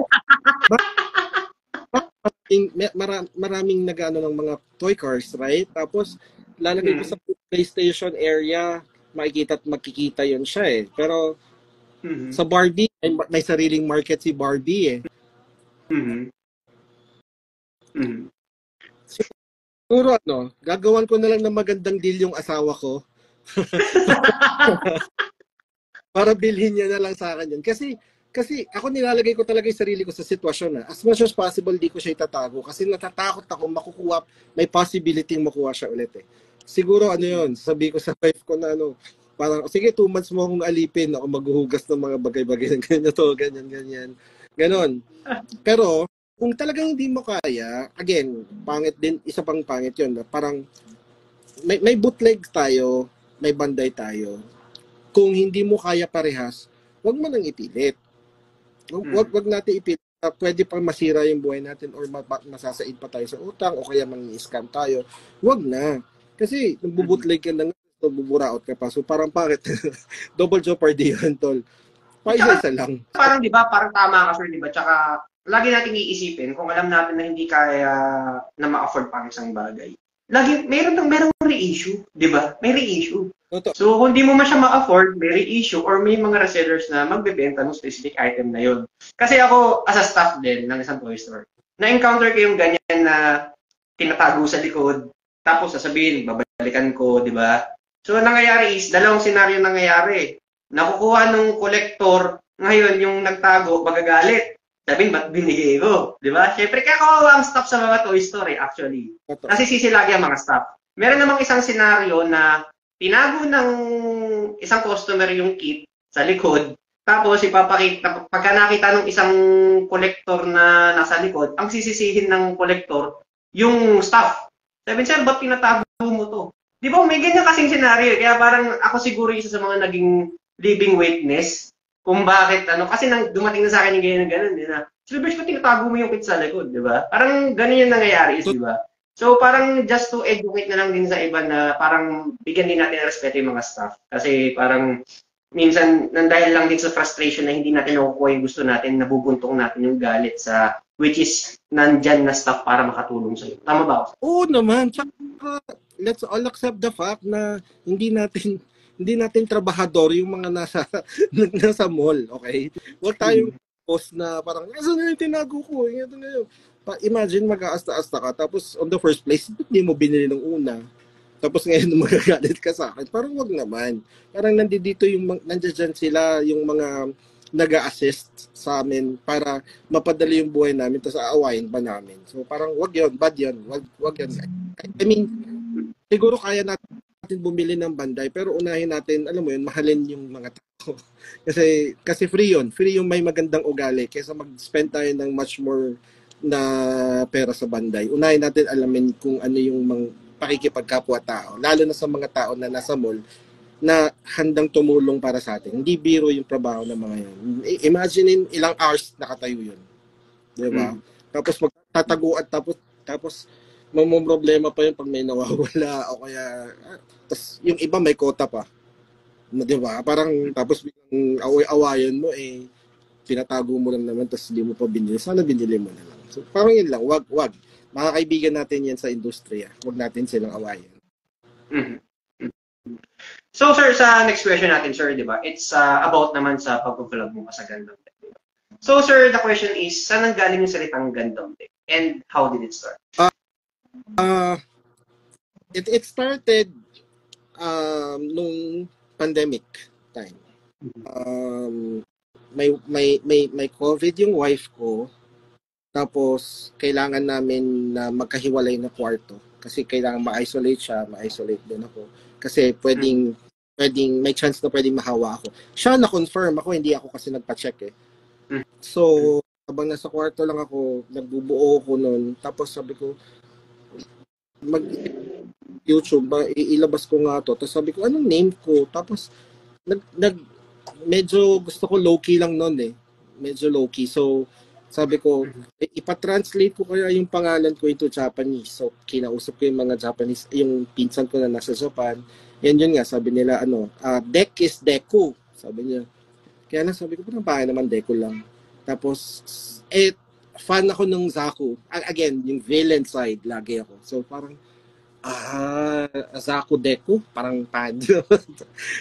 maraming nag-ano ng mga toy cars, right? Tapos, lalagay ko sa PlayStation area, makikita at makikita yun siya eh. Pero, sa Barbie, may sariling market si Barbie eh. Siguro gagawan ko na lang ng magandang deal yung asawa ko. Para bilhin niya na lang sa akin yun. Kasi ako nilalagay ko talaga yung sarili ko sa sitwasyon na as much as possible di ko siya itatago kasi natatakot ako makukuha, may possibility makuha siya ulit eh. Siguro yun, sabi ko sa wife ko na parang, sige, 2 months mo akong alipin, ako maghuhugas ng mga bagay-bagay ng ganyan. Ganon. Pero, kung talagang hindi mo kaya, again, pangit din, isa pang pangit yun. Parang, may bootleg tayo, may banday tayo. Kung hindi mo kaya parehas, wag mo nang ipilit. Wag natin ipilit. Pwede pang masira yung buhay natin or masasaid pa tayo sa utang o kaya mangi-scam tayo. Wag na. Kasi, nagbo-bootleg ka na buburaot ka pa. So parang bakit? Double jeopardy yun, tol. Paisa lang. Parang, di ba, parang tama ka, sir, di ba? Tsaka, lagi natin iisipin, kung alam natin na hindi kaya na ma-afford pang isang bagay. Lagi, merong reissue, di ba? May reissue. So, kung di mo man siya ma-afford, may reissue or may mga resellers na magbebenta ng specific item na yun. Kasi ako, as a staff din ng isang toy store, na-encounter ko yung ganyan na tinatago sa likod, tapos sasabihin, babalikan ko, di ba? So, nangyayari is, dalawang senaryo nangyayari. Nakukuha ng collector, ngayon yung nagtago, magagalit. Sabihin, ba't binigay ko? Di ba? Siyempre, kaya kawawa ang staff sa mga toy store actually. Kasi sisilagi ang mga staff. Meron namang isang senaryo na tinago ng isang customer yung kit sa likod, tapos ipapakita, pagka nakita ng isang collector na nasa likod, ang sisisihin ng collector, yung staff. Sabihin, sir, ba't tinatago mo to? Di ba, may ganyan kasing senaryo. Kaya parang ako siguro isa sa mga naging living witness kung bakit, kasi dumating na sa akin yung ganyan, di na, Silvers, ba't tinatago mo yung kit sa likod, di ba? Parang ganun yung nangyayari, di ba? So, parang just to educate na lang din sa iba na parang bigyan din natin ng respeto yung mga staff. Kasi parang minsan, dahil lang din sa frustration na hindi natin nakukuha yung gusto natin, nabubuntong natin yung galit sa which is nandyan na staff para makatulong sa'yo. Tama ba ako? Oo naman. Tsaka, let's all accept the fact na hindi natin trabahador yung mga nasa mall, okay? Huwag tayong post na parang, saan na yung tinago ko? Imagine mag-aasta-asta ka, tapos on the first place, hindi mo binili ng una. Tapos ngayon magagalit ka sa akin. Parang wag naman. Parang nandiyan sila yung mga nag-a-assist sa amin para mapadali yung buhay namin tapos aawayin pa namin. So parang wag yun, bad yun. Wag yun. I mean, siguro kaya natin bumili ng banday pero unahin natin, alam mo yun, mahalin yung mga tao. kasi free yun. Free yung may magandang ugali kaysa mag-spend tayo ng much more na pera sa banday. Unahin natin alamin kung ano yung pakikipagkapwa-tao, lalo na sa mga tao na nasa mall na handang tumulong para sa atin. Hindi biro yung trabaho ng mga yan. Imagine ilang hours nakatayo yun. Di ba? Tapos magtataguan, tapos problema pa yun pag may nawawala o kaya tapos yung iba may quota pa. Di ba? Parang tapos biglang away-awayan mo pinatago mo lang naman tapos hindi mo pa binili. Sana binili mo na lang. So parang yun lang, wag. Mga kaibigan natin yan sa industriya. Wag natin silang awayan. Mhm. So sir, sa next question natin sir, di ba? It's about naman sa pag-vlog mo sa Gundam Deck. So sir, the question is, saan nanggaling yung salitang Gundam Deck? And how did it start? It started nung pandemic time. May COVID yung wife ko. Tapos kailangan namin na magkahiwalay na kwarto kasi kailangan ma-isolate siya, ma-isolate din ako. Kasi pwedeng may chance na pwedeng mahawa ako. Siya na-confirm ako, hindi ako kasi nagpa-check eh. So, habang nasa kwarto lang ako, nagbubuo ako noon. Tapos sabi ko, YouTube, ilabas ko nga to. Tapos sabi ko, anong name ko? Tapos, medyo gusto ko low-key lang noon eh. Medyo low-key. So, sabi ko, ipa-translate ko kaya yung pangalan ko into Japanese. So, kinausap ko yung mga Japanese, yung pinsan ko na nasa Japan. Yun nga, sabi nila, Deck is Deku. Sabi niya. Kaya lang sabi ko, parang bakit naman Deku lang. Tapos, fan ako ng Zaku. Again, yung villain side, lagi ako. So, parang, Zaku Deku, parang pad.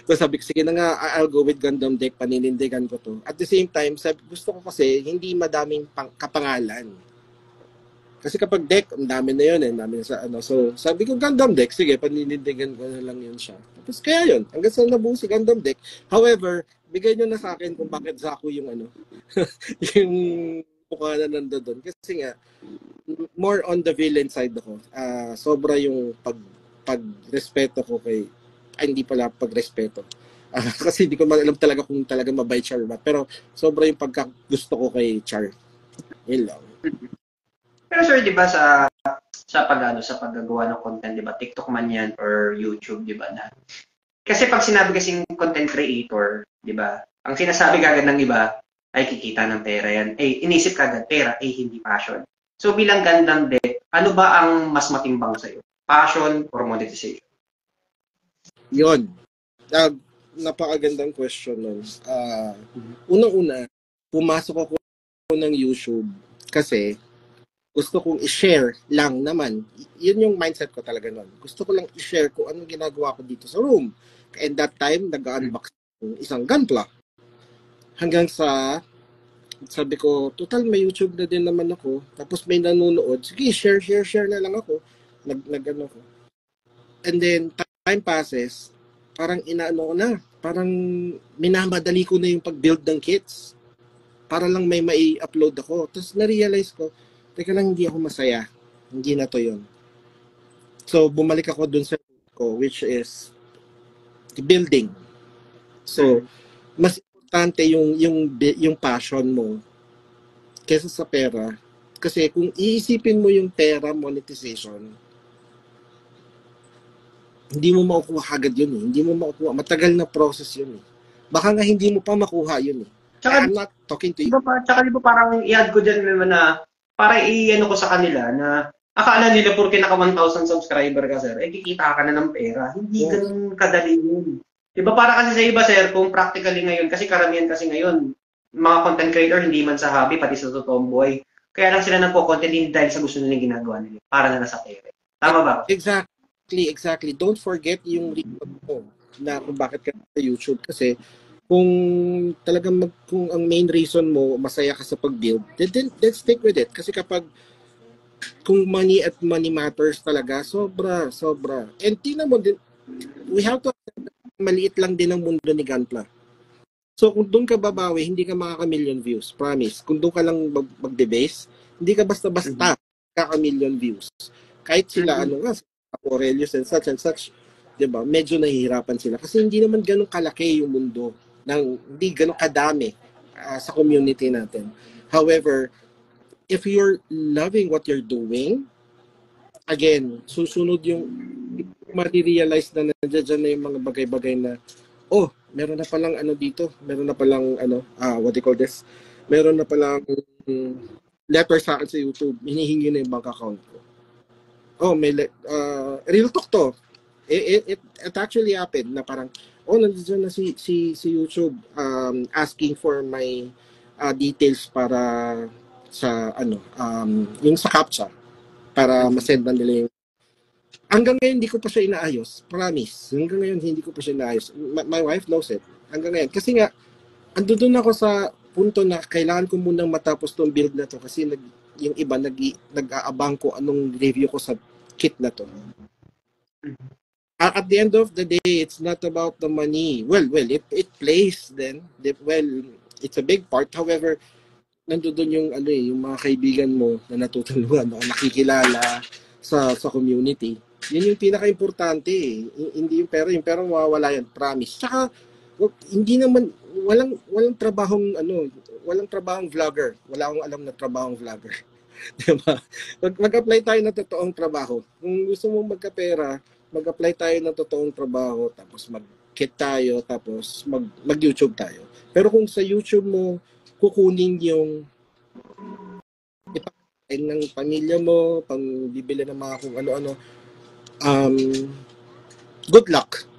So sabi ko, sige na nga, I'll go with Gundam Deck, paninindigan ko to. At the same time, gusto ko kasi hindi madaming kapangalan. Kasi kapag deck, ang dami na yun dami na sa So sabi ko, Gundam Deck, sige, paninindigan ko na lang yun siya. Tapos kaya yun, hanggang sa nabuo si Gundam Deck. However, bigay nyo na sa akin kung bakit Zaku yung yung mukha na nandoon. Kasi nga, more on the villain side ako. Sobra yung pagrespeto ko kay hindi pala pagrespeto. Kasi hindi ko alam talaga kung talaga mabait Char ba. Pero sobra yung pagkagusto ko kay Char. Yun lang. Pero sir, 'di ba sa paggagawa ng content, 'di ba? TikTok man 'yan or YouTube, 'di ba na? Kasi pag sinabi kasing content creator, 'di ba? Ang sinasabi kagad ng iba ay kikita ng pera 'yan. Inisip kagad pera hindi passion. So bilang Gundam Deck, ano ba ang mas matimbang sa'yo? Passion or monetization? Yun. Napakagandang question nun. Unang-una, pumasok ako ng YouTube kasi gusto kong i-share lang naman. Yun yung mindset ko talaga nun. Gusto ko lang i-share kung anong ginagawa ko dito sa room. And that time, nag-unbox ng isang Gunpla. Hanggang sa sabi ko, total may YouTube na din naman ako. Tapos may nanonood. Sige, share na lang ako. Nag-ano ko. And then, time passes, parang inaano ko na. Parang minamadali ko na yung pag-build ng kits. Para lang may mai-upload ako. Tapos na-realize ko, teka lang, hindi ako masaya. Hindi na to yun. So, bumalik ako dun sa ko, which is building. So, mas importante yung passion mo kesa sa pera. Kasi kung iisipin mo yung pera monetization, hindi mo makukuha agad yun eh. Hindi mo makukuha. Matagal na process yun eh. Baka nga hindi mo pa makuha yun eh. Tsaka, I'm not talking to you. Tsaka di ba parang i-add ko dyan naman na para i-ano ko sa kanila na akala nila porque naka 1,000 subscriber ka sir, kikita ka na ng pera. Hindi ganun kadali yun. Diba para kasi sa iba sir, kung practically ngayon, kasi karamihan kasi ngayon, mga content creator hindi man sa hobby, pati sa totoong buhay. Kaya lang sila nagpo-content hindi dahil sa gusto nila ginagawa nila. Para na nasa pera. Tama ba? Exactly. Don't forget yung reason mo na kung bakit ka sa YouTube. Kasi kung talagang kung ang main reason mo masaya ka sa pag-build, then stick with it. Kasi kapag kung money matters talaga, sobra. And tingnan mo din, we have to maliit lang din ang mundo ni Gunpla. So kung doon ka babawi, hindi ka makaka-million views. Promise. Kung doon ka lang mag-debase, hindi ka basta-basta kaka-million views. Kahit sila, Aurelius and such, diba? Medyo nahihirapan sila. Kasi hindi naman ganun kalaki yung mundo. Hindi ganun kadami sa community natin. However, if you're loving what you're doing, again, susunod yung ma-realize na nandiyan na yung mga bagay-bagay na meron na palang dito, meron na palang what do you call this? Meron na palang letter sa akin sa YouTube, hinihingi na yung bank account ko. May real talk to. It actually happened na parang nandiyan na si YouTube asking for my details para sa yung sa CAPTCHA para masend na nila yung. Hanggang ngayon hindi ko pa siya inaayos, promise. Hanggang ngayon hindi ko pa siya inaayos. My wife knows it. Hanggang ngayon kasi nga ando doon ako sa punto na kailangan ko munang matapos tong build na to kasi yung iba nag-aabang ko anong review ko sa kit na to. At the end of the day, it's not about the money. Well, it plays then. Well, it's a big part. However, nandoon yung yung mga kaibigan mo na natutulungan o nakikilala sa community. Yun yung pinaka-importante eh. Hindi yung pero mawawala yan, promise. Tsaka hindi naman walang trabahong vlogger. Wala akong alam na trabahong vlogger. Diba? Mag-apply tayo ng totoong trabaho. Kung gusto mong magkapera, mag-apply tayo ng totoong trabaho, tapos mag-kit tayo, tapos mag-YouTube tayo. Pero kung sa YouTube mo kukunin yung ipakain ng pamilya mo, pangbibili ng mga kung ano-ano, good luck.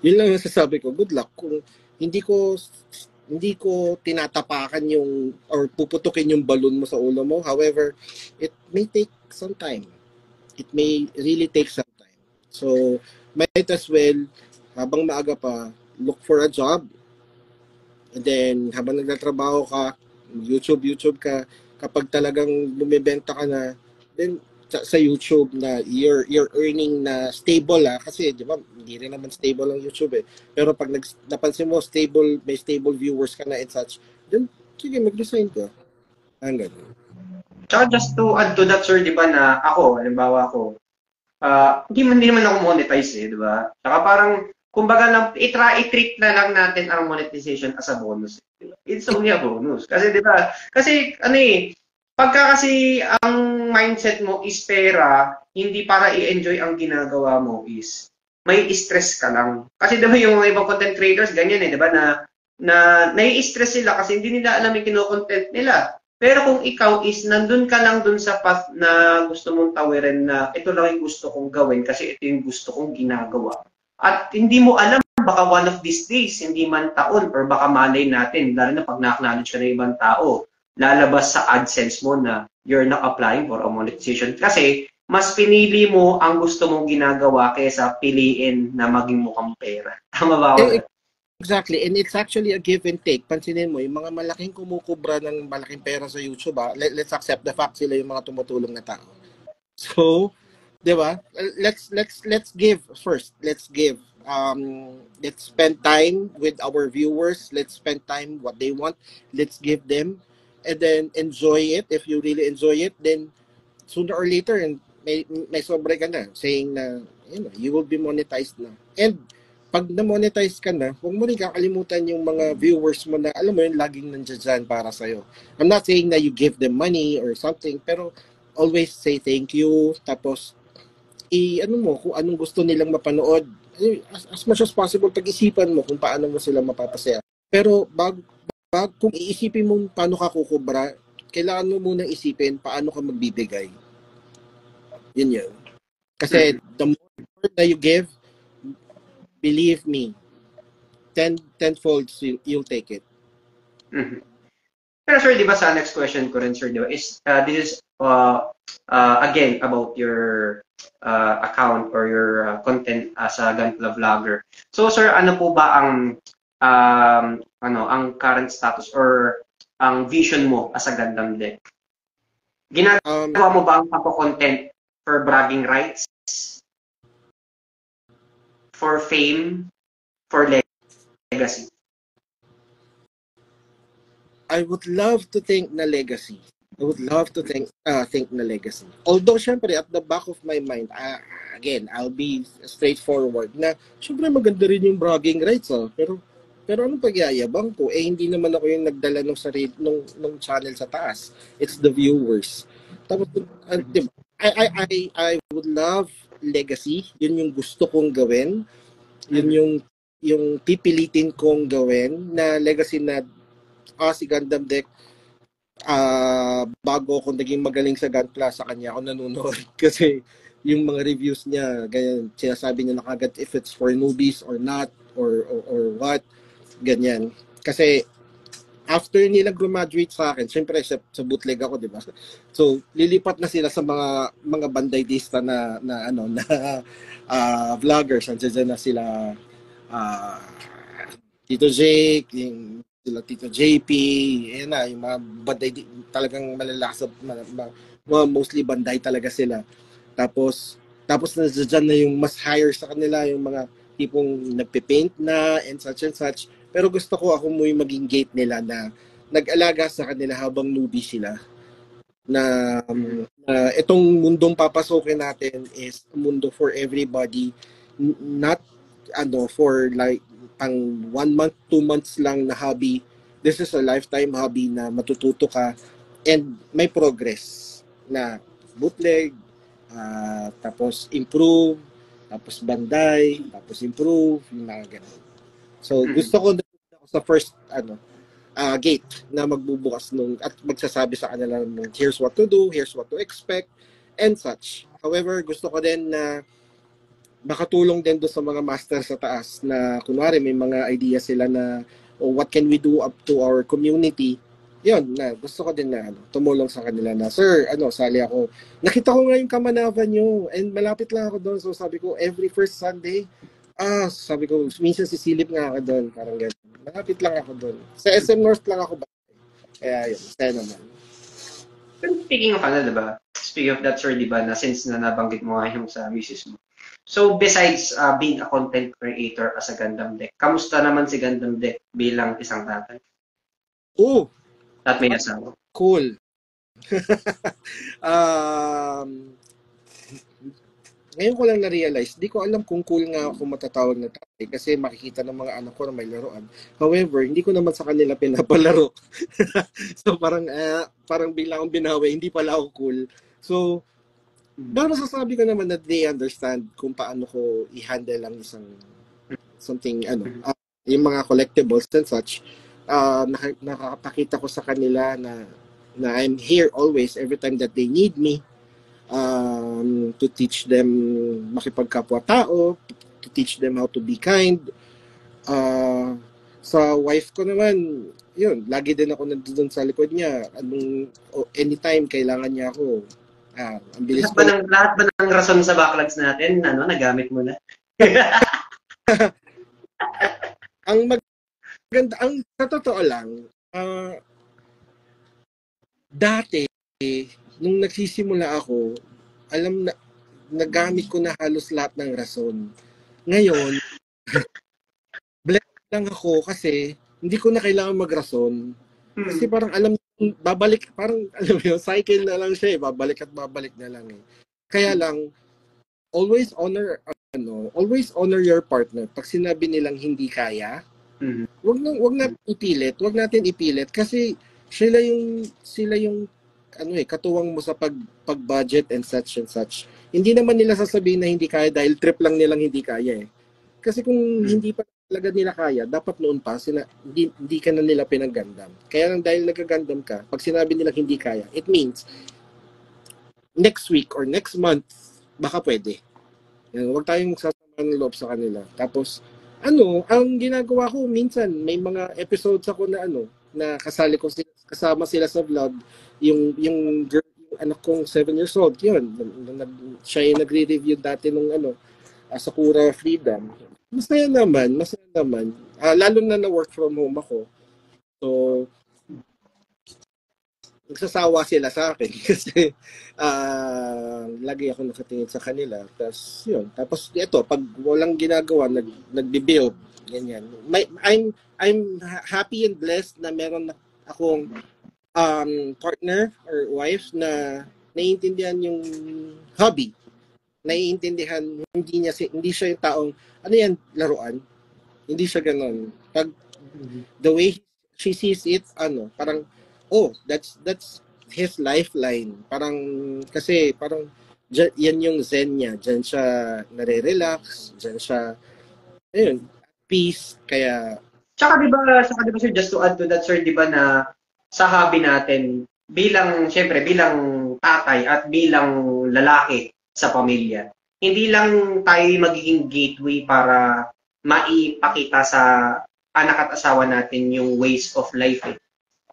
Yun lang yung sasabi ko, good luck. Kung hindi ko tinatapakan yung or puputukin yung balon mo sa ulo mo. However, it may take some time. It may really take some time. So, might as well, habang maaga pa, look for a job. And then, habang nagtatrabaho ka, YouTube ka, kapag talagang lumibenta ka na, then sa YouTube na you're earning na stable kasi di ba hindi rin naman stable ang YouTube pero pag napansin mo may stable viewers ka na and such, then sige mag-resign ka hanggang. Tsaka just to add to that, sir, di ba na ako, halimbawa ako, hindi naman ako monetize di ba? Tsaka parang kumbaga lang i-treat na lang natin ang monetization as a bonus. It's only a bonus kasi di ba? Kasi pagka kasi ang mindset mo is pera, hindi para i-enjoy ang ginagawa mo is may stress ka lang. Kasi diba yung mga ibang content creators, ganyan di ba, na nai-stress sila kasi hindi nila alam yung kino-content nila. Pero kung ikaw is nandun ka lang dun sa path na gusto mong tawirin na ito lang yung gusto kong gawin kasi ito yung gusto kong ginagawa. At hindi mo alam, baka one of these days, hindi man taon, or baka malay natin, lalo na pag na-acknowledge ka ng ibang tao, lalabas sa AdSense mo na you're not applying for a monetization kasi mas pinili mo ang gusto mong ginagawa kaysa piliin na maging mukhang pera. Tama ba ako? Exactly. And it's actually a give and take. Pansinin mo, yung mga malaking kumukubra ng malaking pera sa YouTube, let's accept the fact sila yung mga tumutulong na tao. So, di ba? Let's give first. Let's give. Let's spend time with our viewers. Let's spend time what they want. Let's give them. And then enjoy it. If you really enjoy it, then sooner or later, may sobre ka na saying na you will be monetized na. And pag na-monetize ka na, huwag mo rin kakalimutan yung mga viewers mo na alam mo yun, laging nandiyan para sa'yo. I'm not saying na you give them money or something, pero always say thank you. Tapos, kung anong gusto nilang mapanood. As much as possible, pag-isipan mo kung paano mo sila mapapasaya. Pero kung iisipin mo paano ka kukubra, kailangan mo munang isipin paano ka magbibigay. Yun. Kasi the more that you give, believe me, tenfold you'll take it. Mm-hmm. Pero sir, di ba sa next question ko rin, sir, di ba, is this is again about your account or your content as a Gunpla vlogger. So sir, ano po ba ang ang current status or ang vision mo as a Gundam Deck? Ginagawa mo ba ang content for bragging rights, for fame, for legacy? I would love to think na legacy. I would love to think na legacy. Although, syempre, at the back of my mind, again, I'll be straightforward na, syempre maganda rin yung bragging rights, pero anong pagyayabang ko? Hindi naman ako yung nagdala ng channel sa taas. It's the viewers. Tapos, diba, I would love legacy. Yun yung gusto kong gawin. Yun yung pipilitin kong gawin na legacy na si Gundam Deck, bago ako naging magaling sa Gunpla, sa kanya ako nanonood. Kasi yung mga reviews niya, ganyan, sinasabi niya na kagad if it's for newbies or not, or what, ganyan. Kasi after nila graduate sa akin, syempre sa bootleg ako, di ba? So, lilipat na sila sa mga bandaydista na ano na vloggers. Andiyan na sila ah, Tito Jake, yung sila Tito JP, ayan na, yung mga banday talagang malalakas, mga mostly banday talaga sila. Tapos nandiyan na yung mas higher sa kanila, yung mga tipong nagpe-paint na and such. Pero gusto ko ako mo yung maging gate nila na nag-alaga sa kanila habang newbie sila. Na itong mundong papasokin natin is a mundo for everybody, not for like pang 1 month, 2 months lang na hobby. This is a lifetime hobby na matututo ka and may progress na bootleg, tapos improve, tapos banday, tapos improve, yung mga ganun. So, gusto ko sa first gate na magbubukas at magsasabi sa kanila ng here's what to do, here's what to expect, and such. However, gusto ko din na makatulong din doon sa mga master sa taas na kunwari may mga idea sila na what can we do up to our community. Yun, na gusto ko din na tumulong sa kanila na, sir, sali ako. Nakita ko nga yung Kamanava nyo and malapit lang ako doon. So sabi ko, every first Sunday, sabi ko, minsan sisilip nga ako doon. Parang gano'n. Malapit lang ako doon. Sa SM North lang ako ba? Kaya yun, saya naman. Speaking of diba? Speaking of that, sir, diba, na since na nabanggit mo nga yung sa misis mo. So, besides being a content creator as a Gundam Deck, kamusta naman si Gundam Deck bilang isang tatay? At may asawa. Cool. Ngayon ko lang na-realize, di ko alam kung cool nga ako matatawag na tatay kasi makikita ng mga anak ko na may laruan. However, hindi ko naman sa kanila pinapalaro. So parang bigla akong binawi, hindi pala ako cool. So, pero masasabi ko naman na they understand kung paano ko i-handle ang something, yung mga collectibles and such. Nakakapakita ko sa kanila na I'm here always every time that they need me. To teach them makipagkapwa-tao, to teach them how to be kind. Sa wife ko naman, yun, lagi din ako nandun sa likod niya. Anytime kailangan niya ako. Ang bilis lahat ba ng rason sa backlogs natin, nagamit mo na? Ang maganda, sa totoo lang, dati, nung nagsisimula ako, alam na, nagamit ko na halos lahat ng rason. Ngayon, blessed lang ako kasi hindi ko na kailangan magrason. Kasi parang babalik, parang alam mo yun, cycle na lang siya babalik at babalik na lang Kaya lang, always honor your partner. Pag sinabi nilang hindi kaya, wag natin ipilit kasi sila yung katuwang mo sa pag-budget and such. Hindi naman nila sasabihin na hindi kaya dahil trip lang nilang hindi kaya Kasi kung hindi pa talaga nila kaya, dapat noon pa hindi ka na nila pinag-Gundam. Kaya lang dahil nag-Gundam ka, pag sinabi nila hindi kaya, it means next week or next month baka pwede. Huwag tayong sasama ng loob sa kanila. Tapos ang ginagawa ko minsan may mga episodes ako na na kasama sila sa vlog, yung anak kong 7 years old, yun, siya yung nagre-review dati nung Sakura Freedom. Masaya naman, lalo na work from home ako. So, nagsasawa sila sa akin kasi lagi ako nakatingin sa kanila. Tapos ito, pag walang ginagawa, nagbi-build, ganyan. I'm happy and blessed na meron akong partner or wife na naiintindihan yung hobby. Naiintindihan, hindi siya yung taong, laruan? Hindi siya ganun. Pag the way she sees it, parang, that's his lifeline. Kasi yan yung zen niya. Diyan siya nare-relax, diyan siya, peace, kaya. Tsaka diba sir, just to add to that, sir, diba na sa hobby natin, bilang tatay at bilang lalaki sa pamilya, hindi lang tayo magiging gateway para maipakita sa anak at asawa natin yung ways of life.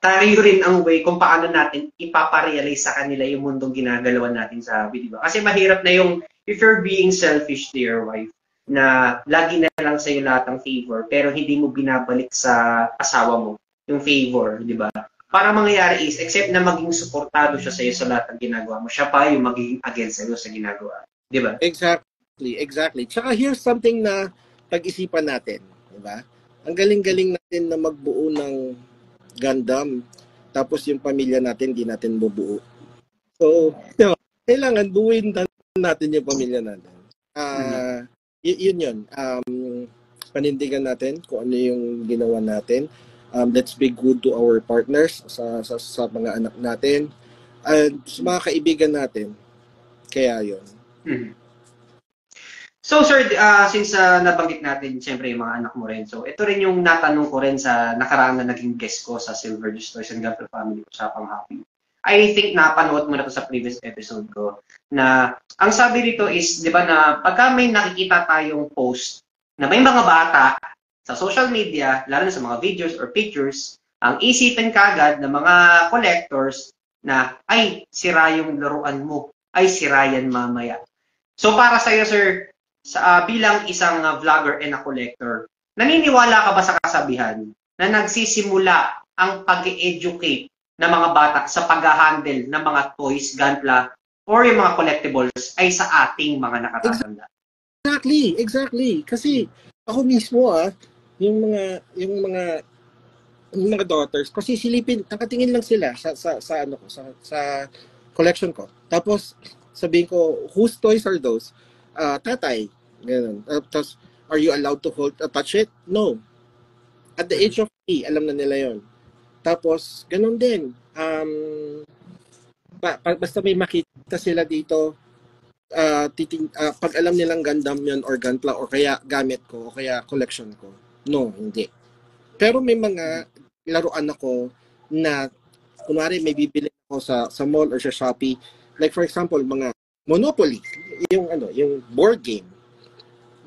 Tayo rin ang way kung paano natin ipaparealize sa kanila yung mundong ginagalawan natin sa di ba? Kasi mahirap na yung if you're being selfish to your wife, na lagi na lang sa'yo lahat ng favor, pero hindi mo binabalik sa asawa mo yung favor, di ba? Para mangyayari is, except na maging suportado siya sa'yo sa lahat ng ginagawa mo, siya pa yung magiging against sa'yo sa ginagawa. Di ba? Exactly. Tsaka here's something na pag-isipan natin, di ba? Ang galing-galing natin na magbuo ng Gundam, tapos yung pamilya natin, di natin bubuo. So, kailangan buuin natin yung pamilya natin. Yun. Panindigan natin kung ano yung ginawa natin. Let's be good to our partners, sa mga anak natin, and sa mga kaibigan natin. Kaya yun. So sir, since nabanggit natin siyempre yung mga anak mo rin, so ito rin yung natanong ko rin sa nakaraan na naging guest ko sa Silver Destroyers and Gunpla Family Usapang Happy. I think napanood mo na to sa previous episode ko, na ang sabi rito is, di ba, na pagka may nakikita tayong post na may mga bata sa social media, lalo na sa mga videos or pictures, ang isipin kagad ng mga collectors na, ay, sira yung laruan mo, ay, sira yan mamaya. So para sa'yo, sir, bilang isang vlogger and a collector, naniniwala ka ba sa kasabihan na nagsisimula ang pag-educate ng mga bata sa pag-handle ng mga toys, gunpla, or yung mga collectibles ay sa ating mga nakatatanda? Exactly. Kasi ako mismo yung mga daughters, kasi silipin, nakatingin lang sila sa ano ko, sa collection ko. Tapos sabihin ko, whose toys are those? Tatay. Ganun. Tapos, are you allowed to touch it? No. At the age of 3, alam na nila yon. Tapos, ganun din. Basta may makita sila dito, pag alam nilang Gundam yun or Gunpla or kaya gamit ko o kaya collection ko. No, hindi. Pero may mga laruan ako na kunwari may bibili ako sa mall or sa Shopee. Like for example, mga Monopoly, yung board game.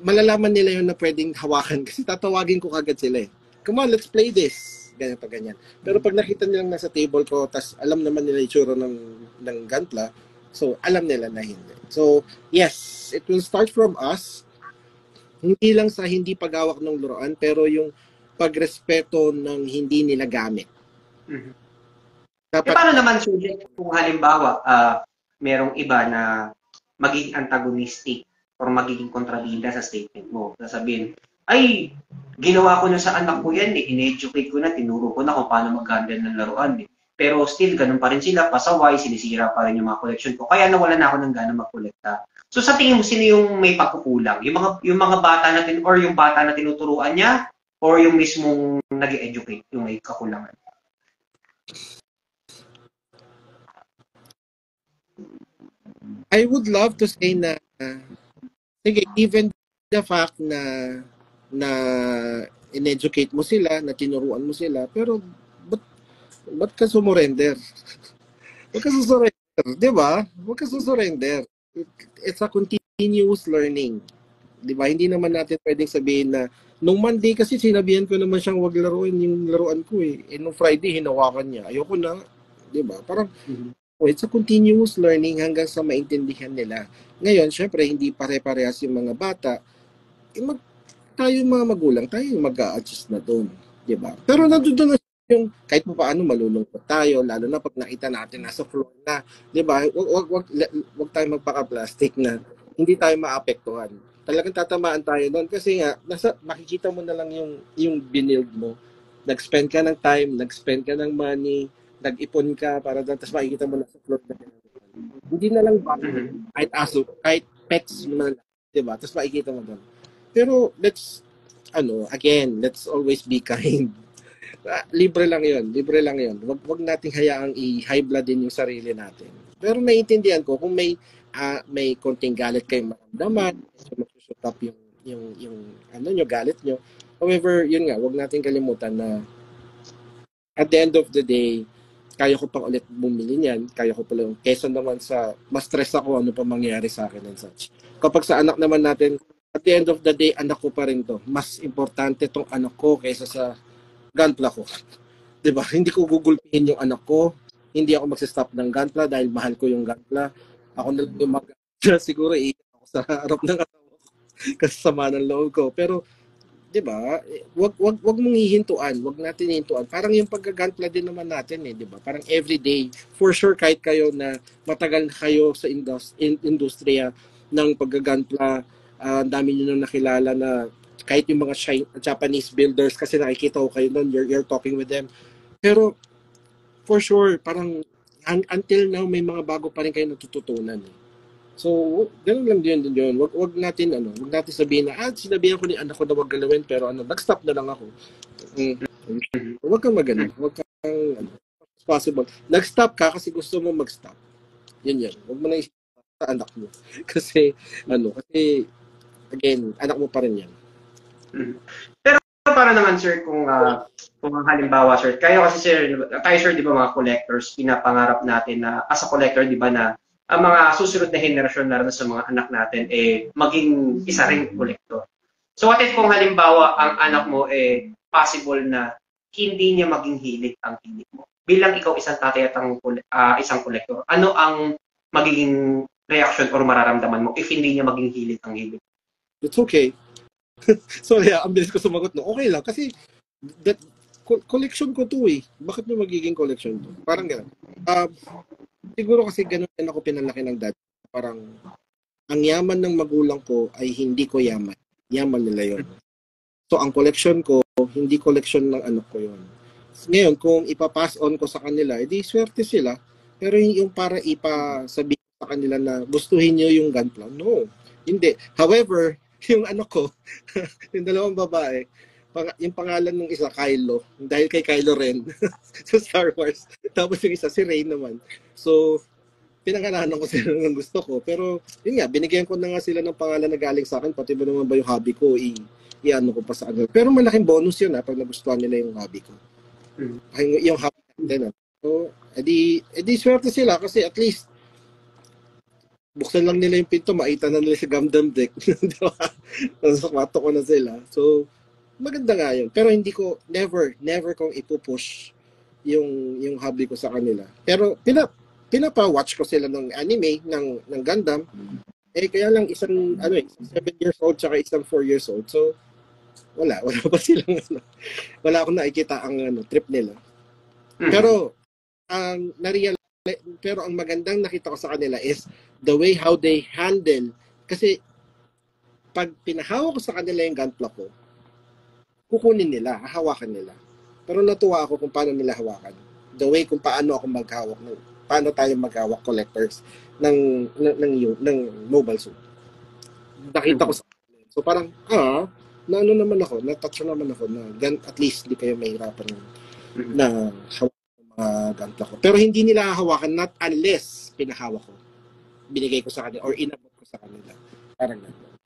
Malalaman nila yun na pwedeng hawakan kasi tatawagin ko kagad sila eh. Come on, let's play this. Ganyan. Pero pag nakita nilang nasa table ko, tas alam naman nila itsura ng Gunpla, so alam nila na hindi. So, yes, it will start from us. Hindi lang sa hindi paghawak ng laruan, pero yung pagrespeto ng hindi nila gamit. Dapat, paano naman, Sujit, kung halimbawa, merong iba na magiging antagonistic or magiging kontrabida sa statement mo. Sasabihin, ay, ginawa ko na sa anak ko yan, in-educate ko na, tinuro ko na kung paano mag-handle ng laruan. Pero still, ganun pa rin sila, pasaway, sinisira pa rin yung mga collection ko. Kaya nawala na ako ng gana mag-kolekta. So sa tingin mo, sino yung may pagkukulang? Yung mga bata natin or yung bata na tinuturuan niya or yung mismong nag-educate, yung may kakulangan? I would love to say na sige, even the fact na in-educate mo sila, na tinuruan mo sila, pero ba't ka sumurrender? Huwag ka susurrender, di ba? Huwag ka susurrender. It's a continuous learning. Di ba? Hindi naman natin pwedeng sabihin na nung Monday kasi sinabihan ko naman siyang wag laruin yung laruan ko eh. Nung Friday, hinawakan niya. Ayoko na. Di ba? Parang it's a continuous learning hanggang sa maintindihan nila. Ngayon, syempre, hindi pare-parehas yung mga bata. Tayo mga magulang, tayo yung mag-a-adjust na doon. Diba? Pero nandun na yung kahit pa paano malulungkot tayo, lalo na pag nakita natin nasa floor na. Diba? Wag tayo magpaka-plastic na hindi tayo maapektuhan. Talagang tatamaan tayo doon kasi nga, makikita mo na lang yung binild mo. Nag-spend ka ng time, nag-spend ka ng money, nag-ipon ka para doon, tapos makikita mo na sa floor na hindi na lang ba, kahit aso, kahit pets mo na lang, diba? Tapos makikita mo doon. Pero let's always be kind. Libre lang yun. Wag nating hayaang i-high blood din yung sarili natin. Pero naiintindihan ko, kung may konting galit kayong maramdaman, so mag-shoot up yung galit nyo. However, yun nga, wag nating kalimutan na at the end of the day, kaya ko pang ulit bumili niyan, kaya ko pala kesa naman sa mas stress ako ano pa mangyayari sa akin and such. Kapag sa anak naman natin, at the end of the day, anak ko pa rin to. Mas importante tong anak ko kaysa sa gunpla ko. Diba? Hindi ko gugulpihin yung anak ko. Hindi ako magsistop ng gunpla dahil mahal ko yung gunpla. Ako na lang yung siguro iiyak ako sa harap ng asawa ko kasi sama ng loob ko. Pero, di ba, wag mong hihintuan. Wag natin hihintuan. Parang yung paggagunpla din naman natin di ba? Parang everyday, for sure kahit kayo na matagal kayo sa industriya ng paggagunpla, ang dami niyo nang nakilala na kahit yung mga Japanese builders kasi nakikita ko kayo noon, you're talking with them. Pero for sure, parang until now may mga bago pa rin kayo natututunan. So, ganun lang din yun. Wag natin sabihin na sinabihan ko ni anak ko na wag galawin pero nag-stop na lang ako. Wag kang magano, wag kang possible. Nag-stop ka kasi gusto mo mag-stop. Yan. Wag mo na isip sa anak mo. Kasi again, anak mo pa rin yan. Pero para naman sir kung halimbawa sir, tayo sir di ba mga collectors, pinapangarap natin na as a collector di ba na ang mga susunod na henerasyon na sa mga anak natin maging isa ring collector. So what if kung halimbawa ang anak mo possible na hindi niya maging hilig ang hilig mo? Bilang ikaw isang tatay at isang collector, ano ang magiging reaction or mararamdaman mo if hindi niya maging hilig ang hilig? It's okay. Sorry, ang bilis ko sumagot no. Okay lang kasi collection ko to Bakit mo magiging collection to? Parang gano'n. Siguro kasi gano'n din ako pinalaki ng dad. Parang ang yaman ng magulang ko ay hindi ko yaman. Yaman nila yon. So ang collection ko, hindi collection ng anak ko yon. Ngayon, kung ipapass on ko sa kanila, edi swerte sila. Pero yung para ipasabihin sa kanila na gustuhin nyo yung gunpla, no. Hindi. However, yung anak ko, yung dalawang babae, yung pangalan ng isa, Kylo. Dahil kay Kylo Ren sa Star Wars. Tapos yung isa, si Rey naman. So, pinangalanan ko sila ng gusto ko. Pero, yun nga, binigyan ko na nga sila ng pangalan na galing sa akin. Pati ba naman ba yung hobby ko, i-ano ko pa sa ano. Pero malaking bonus yun pag nagustuhan nila yung hobby ko. Yung hobby natin. So, edi swerte sila kasi at least buksan lang nila yung pinto, makita na nila si Gundam Deck. Di ba? Nasa kwarto ko na sila. So, maganda nga yun. Pero hindi ko, never kong ipupush yung hobby ko sa kanila. Pero, pinapa-watch ko sila ng anime, ng Gundam. Kaya lang isang 7 years old tsaka isang 4 years old. So, wala pa silang, wala akong nakikita ang trip nila. Pero, pero ang magandang nakita ko sa kanila is the way how they handle. Kasi pag pinahawak ko sa kanila yung gunpla ko, kukunin nila, hahawakan nila. Pero natuwa ako kung paano nila hawakan. The way kung paano ako maghawak, paano tayo maghawak collectors ng mobile suit. Nakita ko sa kanila. So parang, na-touch naman ako na at least di kayo mahirapan na hawak gunpla ko. Pero hindi nila hahawakan not unless pinahawak ko. Binigay ko sa kanila or inabot ko sa kanila. Parang gano'n.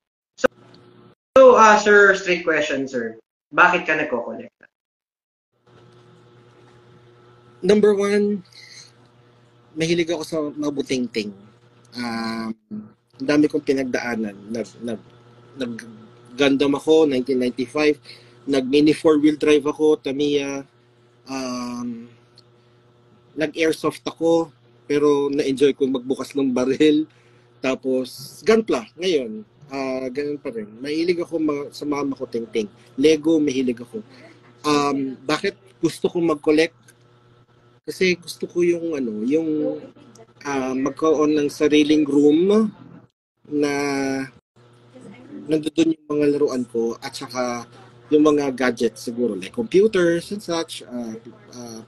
So, sir, straight question, sir. Bakit ka nagko-collect? Number 1, mahilig ako sa mabuting-ting. Ang dami kong pinagdaanan. Nag-Gundam ako, 1995. Nag-mini 4-wheel drive ako, Tamiya. Nag-airsoft ako, pero na-enjoy ko magbukas ng baril. Tapos, gunpla, ngayon, ganun pa rin. Mahilig ako sa mga makuting-ting. Lego, mahilig ako. Bakit gusto ko mag-collect? Kasi gusto ko yung magkaroon ng sariling room na nandoon yung mga laruan ko at saka yung mga gadgets siguro like computers and such,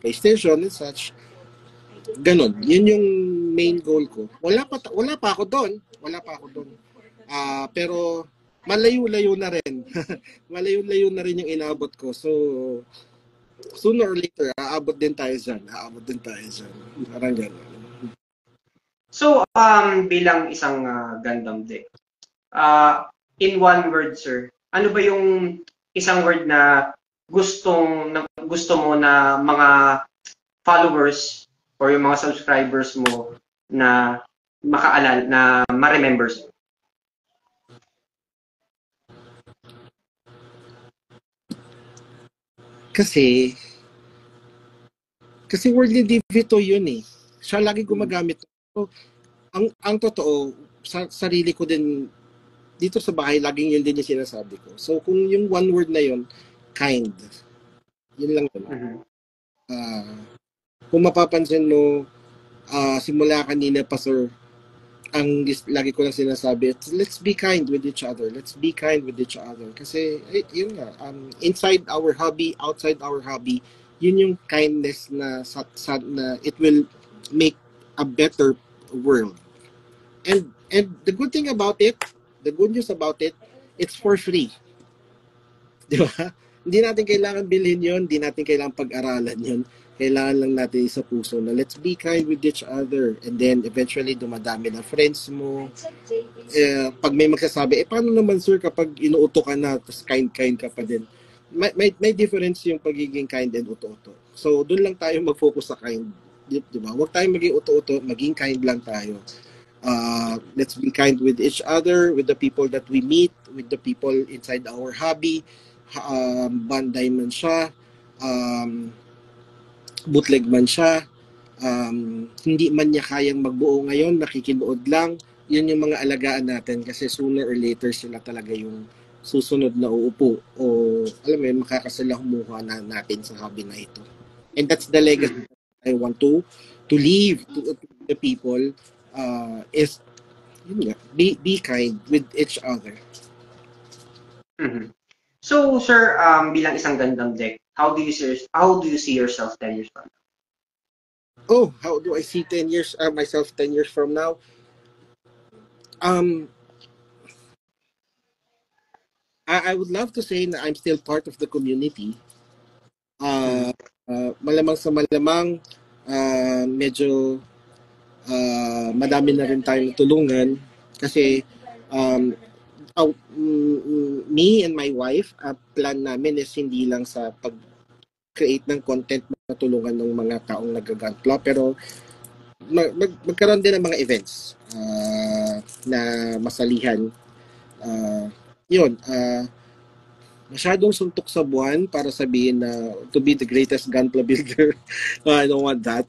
PlayStation and such. Ganon. Yun yung main goal ko. Wala pa ako doon. Pero malayo-layo na rin. Malayo-layo na rin yung inabot ko. So, sooner or later, aabot din tayo dyan. Parang gano'n. So, bilang isang Gundam Deck, in one word, sir, ano ba yung isang word na gusto mo na mga followers or yung mga subscribers mo na makaalala, na ma-remember? Kasi Worldly Divito yun eh. Siya lagi gumagamit. So, ang totoo, sa sarili ko din, dito sa bahay, laging yun din yung sinasabi ko. So, kung yung one word na yun, kind. Yun lang yun. Kung mapapansin mo, simula kanina pa, sir, ang lagi ko lang sinasabi, let's be kind with each other. Let's be kind with each other. Kasi, yun nga, inside our hobby, outside our hobby, yun yung kindness na it will make a better world. And the good thing about it, the good news about it, it's for free. Di ba? Hindi natin kailangan bilhin yun, hindi natin kailangan pag-aralan yun. Kailangan lang natin sa puso na let's be kind with each other. And then eventually dumadami na friends mo. Pag may magsasabi, paano naman sir kapag inuuto ka na, tapos kind ka pa din. May difference yung pagiging kind and uto-uto. So doon lang tayo mag-focus sa kind. Di ba? Huwag tayong maging uto-uto, maging kind lang tayo. Let's be kind with each other, with the people that we meet, with the people inside our hobby. Banday man siya, bootleg man siya, hindi man niya kayang magbuo ngayon, nakikinood lang, yun yung mga alagaan natin kasi sooner or later sila talaga yung susunod na uupo o alam mo yun, makakasalamuha na natin sa hobby na ito. And that's the legacy I want to leave to the people is yun nga, be kind with each other. So, sir, bilang isang Gundam deck, how do you see yourself 10 years from now? Oh, how do I see 10 years myself 10 years from now? I would love to say na I'm still part of the community. Malamang sa malamang medyo madami na rin tayong tulungan kasi me and my wife, plan namin is hindi lang sa pag-create ng content na tulungan ng mga taong nag-gunpla, pero magkaroon din ng mga events na masalihan. Yun, masyadong suntok sa buwan para sabihin na to be the greatest gunpla builder. I don't want that.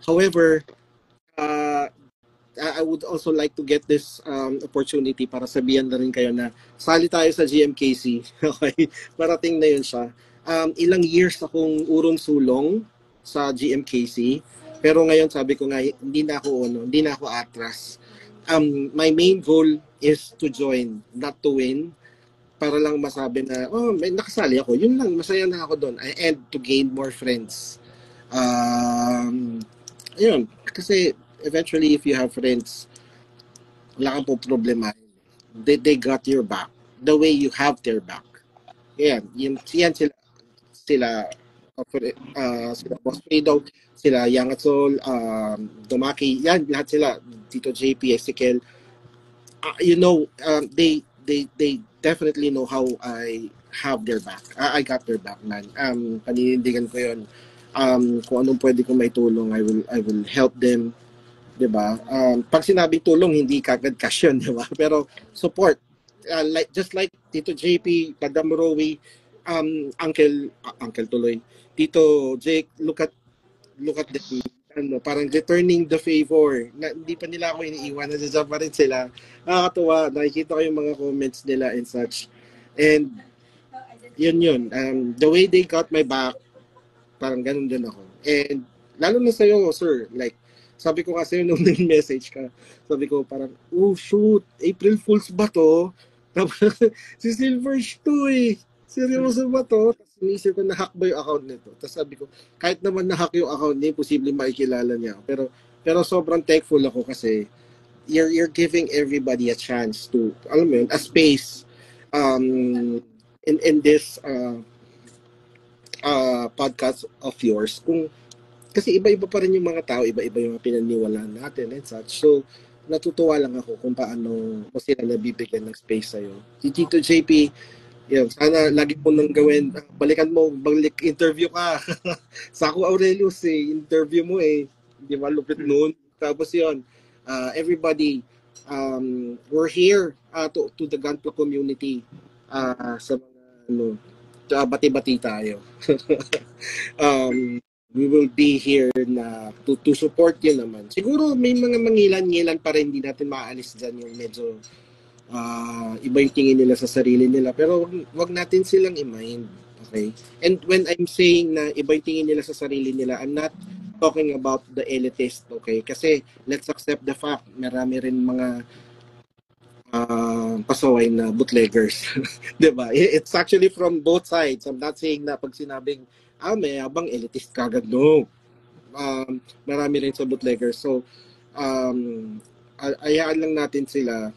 However, I would also like to get this opportunity para sabihan na rin kayo na sali tayo sa GMKC. Okay? Parating na yun siya. Ilang years akong urong-sulong sa GMKC. Pero ngayon sabi ko nga, hindi na ako atras. My main goal is to join, not to win. Para lang masabi na, may nakasali ako. Yun lang, masaya na ako doon. And to gain more friends. Yun, kasi eventually, if you have friends, wala kang po problema. They got your back. The way you have their back. Yan sila Boss Fredo, sila Yang Atsol, Dumaki, yan, lahat sila, Tito JP, Ezekiel. They definitely know how I have their back. I got their back, man. Paninindigan ko yun. Kung anong pwede kong may tulong, I will help them. Diba? Pag sinabing tulong, hindi kagad cash yun, diba? Pero support. Just like Tito JP, Madam Rowie, Uncle tuloy, Tito Jake, look at them. Parang returning the favor. Hindi pa nila ako iniiwan. Nandiyan pa rin sila. Nakakatuwa. Nakikita ko yung mga comments nila and such. And yun. The way they got my back, parang ganun din ako. And lalo na sa'yo, sir, like, sabi ko kasi nung message ka, sabi ko parang, oh shoot, April Fools ba to? Tapos, si Silversh to eh. Seryoso ba to? Tapos inisip ko, na-hack ba yung account nito? Tapos sabi ko, kahit naman na-hack yung account niya, posible makikilala niya. Pero sobrang thankful ako kasi you're giving everybody a chance to, alam mo yun, a space in this podcast of yours. Kasi iba-iba pa rin yung mga tao, iba-iba yung pinaniwalaan natin and such. So, natutuwa lang ako kung paano mo sila nabibigyan ng space sa'yo. Si Tito JP, yun, sana lagi mo nang gawin, balik interview ka. Sako Aurelius interview mo di ba, lupit noon. Tapos yun, everybody, we're here to the Gunpla community, sa mga bati-bati tayo. We will be here na to support yun naman. Siguro may mga mangilan-ngilan pa rin, hindi natin maalis dyan yung medyo iba yung tingin nila sa sarili nila. Pero wag natin silang i-mind. Okay? And when I'm saying na iba yung tingin nila sa sarili nila, I'm not talking about the elitist. Okay? Kasi let's accept the fact, marami rin mga pasaway na bootleggers. Diba? It's actually from both sides. I'm not saying na pag sinabing, may abang elitist kagad. No. Marami rin sa bootleggers. So, ayaan lang natin sila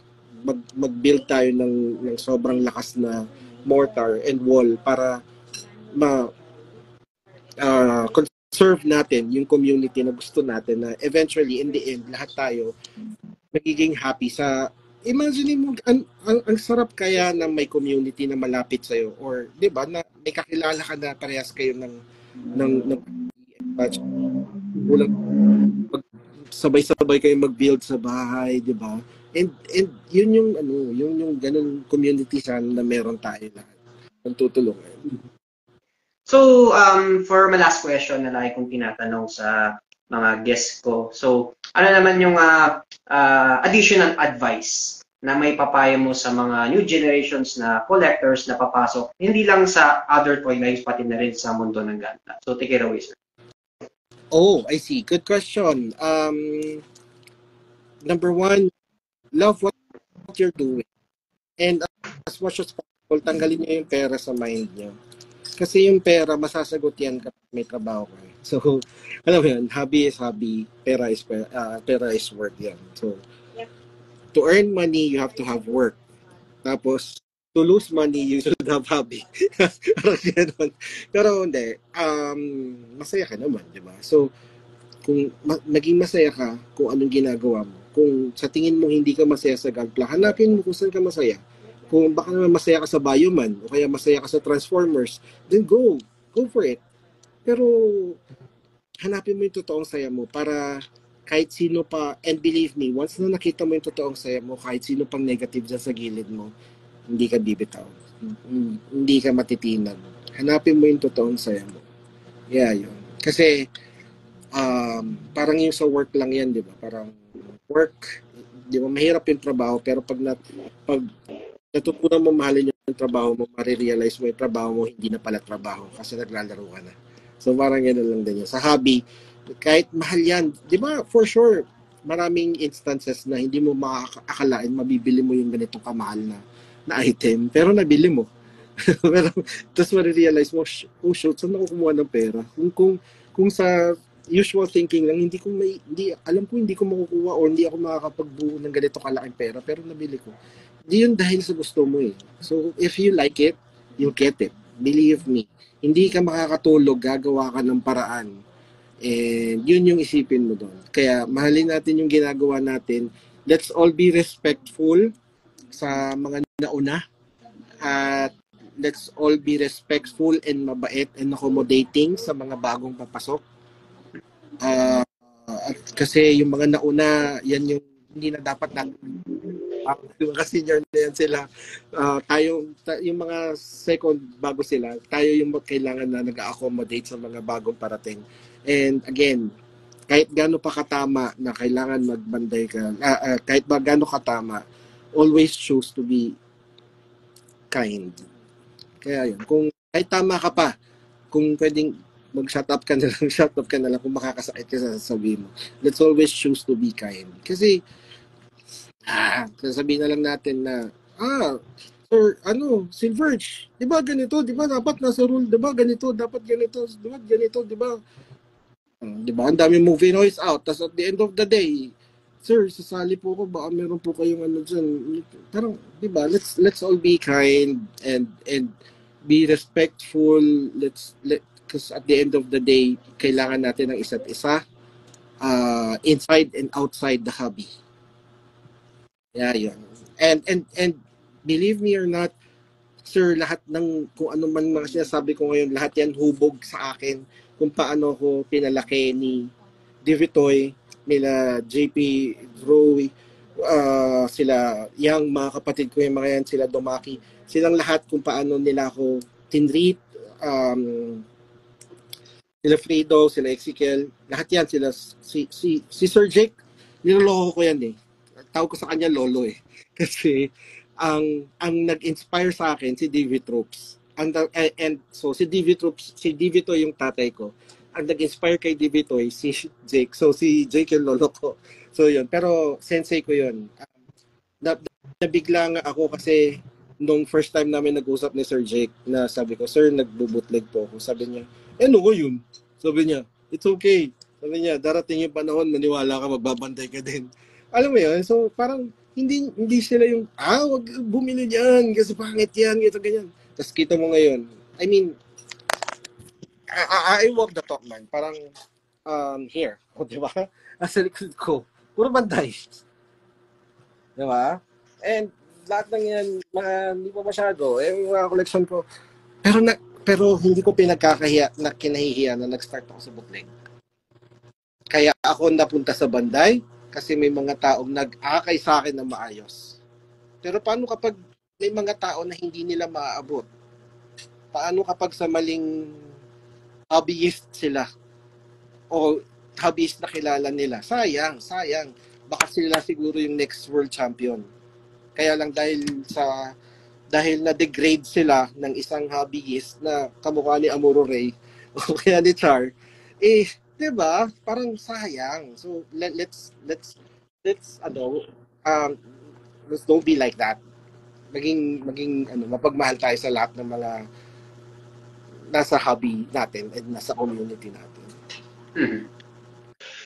mag-build tayo ng sobrang lakas na mortar and wall para conserve natin yung community na gusto natin na eventually in the end lahat tayo magiging happy sa imagine mo ang sarap kaya na may community na malapit sa iyo or 'di ba na may kakilala ka na parehas kayo ng sabay-sabay kayo mag-build sa bahay, 'di ba? And yun yung ganun community sana na meron tayo lahat. Ang tutulungan. So, for my last question na lagi kong tinatanong sa mga guests ko. So, ano naman yung additional advice na may papayo mo sa mga new generations na collectors na papasok, hindi lang sa other toy lines, pati na rin sa mundo ng ganta. So, take it away, sir. Oh, I see. Good question. Number one, love what you're doing. And as much as possible, tanggalin niyo yung pera sa mind niyo. Kasi yung pera, masasagot yan kapag may trabaho ka. So, alam mo yun, hobby is hobby, pera is work yan. So, to earn money, you have to have work. Tapos, to lose money, you should have hobby. Pero hindi, masaya ka naman, di ba? So, kung naging masaya ka, kung anong ginagawa mo, kung sa tingin mo hindi ka masaya sa Gunpla, hanapin mo kung saan ka masaya. Kung baka naman masaya ka sa Bioman o kaya masaya ka sa Transformers, then go for it. Pero hanapin mo yung totoong saya mo para kahit sino pa, and believe me, once na nakita mo yung totoong saya mo, kahit sino pang negative dyan sa gilid mo, hindi ka bibitaw. Hindi ka matitinag. Hanapin mo yung totoong saya mo. Yeah, yun. Kasi parang yung sa work lang yan, di ba? Parang work, di ba? Mahirap yung trabaho, pero pag natutunan mo mahalin yung trabaho mo, marirealize mo yung trabaho mo, hindi na pala trabaho kasi naglalaro ka na. So parang gano'n lang din yun. Sa hobby, kahit mahal yan, di ba, for sure, maraming instances na hindi mo makakalain, mabibili mo yung ganitong kamahal na item, pero nabili mo. Pero, tapos marirealize mo, oh shoot, saan ako kumuha ng pera? Kung sa usual thinking lang, hindi ko makukuha or hindi ako makakapagbuo ng ganito kalaking pera, pero nabili ko. Di yun dahil sa gusto mo eh. So, if you like it, you'll get it. Believe me. Hindi ka makakatulog, gagawa ka ng paraan. And yun yung isipin mo doon. Kaya, mahalin natin yung ginagawa natin. Let's all be respectful sa mga nauna. At let's all be respectful and mabait and accommodating sa mga bagong papasok. Kasi yung mga nauna, yan yung hindi na dapat natin yung mga senior na yan sila, yung mga second bago sila, tayo yung kailangan na nag-accommodate sa mga bagong parating. And again, kahit gaano pa katama na kailangan magbanday ka, kahit ba gaano katama, always choose to be kind. Kaya yun, kung kahit tama ka pa, kung pwedeng mag-shut up ka na lang kung makakasakit ka sa sasabihin mo. Let's always choose to be kind. Kasi sasabihin na lang natin na, sir, Silverge, di ba ganito, di ba dapat nasa rule, di ba ganito, dapat ganito, di ba? Di ba, ang dami movie noise out, tas at the end of the day, sir, sasali po ko, baka meron po kayong dyan. Parang, di ba, let's all be kind and be respectful, because at the end of the day, kailangan natin ng isa't isa, inside and outside the hobby. Yeah, yun. And believe me or not, sir, lahat ng kung ano man mga sinasabi ko ngayon, lahat yan hubog sa akin kung paano ko pinalaki ni Divitoy, nila JP Roy, sila yung mga kapatid ko yung mga yan, sila Domaki, silang lahat kung paano nila ako Tinrit, sila Fredo, sila Ezekiel, lahat yan sila, si Sir Jake, niloloko ko yan eh. Tawag ko sa kanya lolo eh. Kasi ang nag-inspire sa akin si David Troops. And so si David Troops, si David Toy yung tatay ko. Ang nag-inspire kay David Toy si Jake. So si Jake yung lolo ko. So yun, pero sensei ko yun. Nabigla nga ako kasi nung first time namin nag-usap ni Sir Jake na sabi ko, Sir, nagbo-bootleg po ako. Sabi niya, ano ko yun? Sabi niya, it's okay. Sabi niya, darating yung panahon, maniwala ka, magbabantay ka din. Alam mo yun? So parang hindi sila yung, wag bumili diyan kasi pangit yan, ito ganyan. Tapos kita mo ngayon, I mean, I walk the talk, man. Parang, here, di ba? Nasa likod ko, puro bantay. Di ba? And lahat ng yan, hindi pa masyado. Yung mga collection ko. Pero hindi ko pinagkakahiya na kinahihiya na nag-start ako sa bootleg. Kaya ako napunta sa Banday kasi may mga taong nag-akay sa akin na maayos. Pero paano kapag may mga tao na hindi nila maaabot? Paano kapag sa maling hobbyist sila? O hobbyist na kilala nila? Sayang. Baka sila siguro yung next world champion. Kaya lang dahil na-degrade sila ng isang hobbyist na kamukha ni Amuro Ray o kaya ni Char, 'di ba? Parang sayang. So let's don't be like that. Maging mapagmahal tayo sa lahat ng mga nasa hobby natin at nasa community natin. Mm-hmm.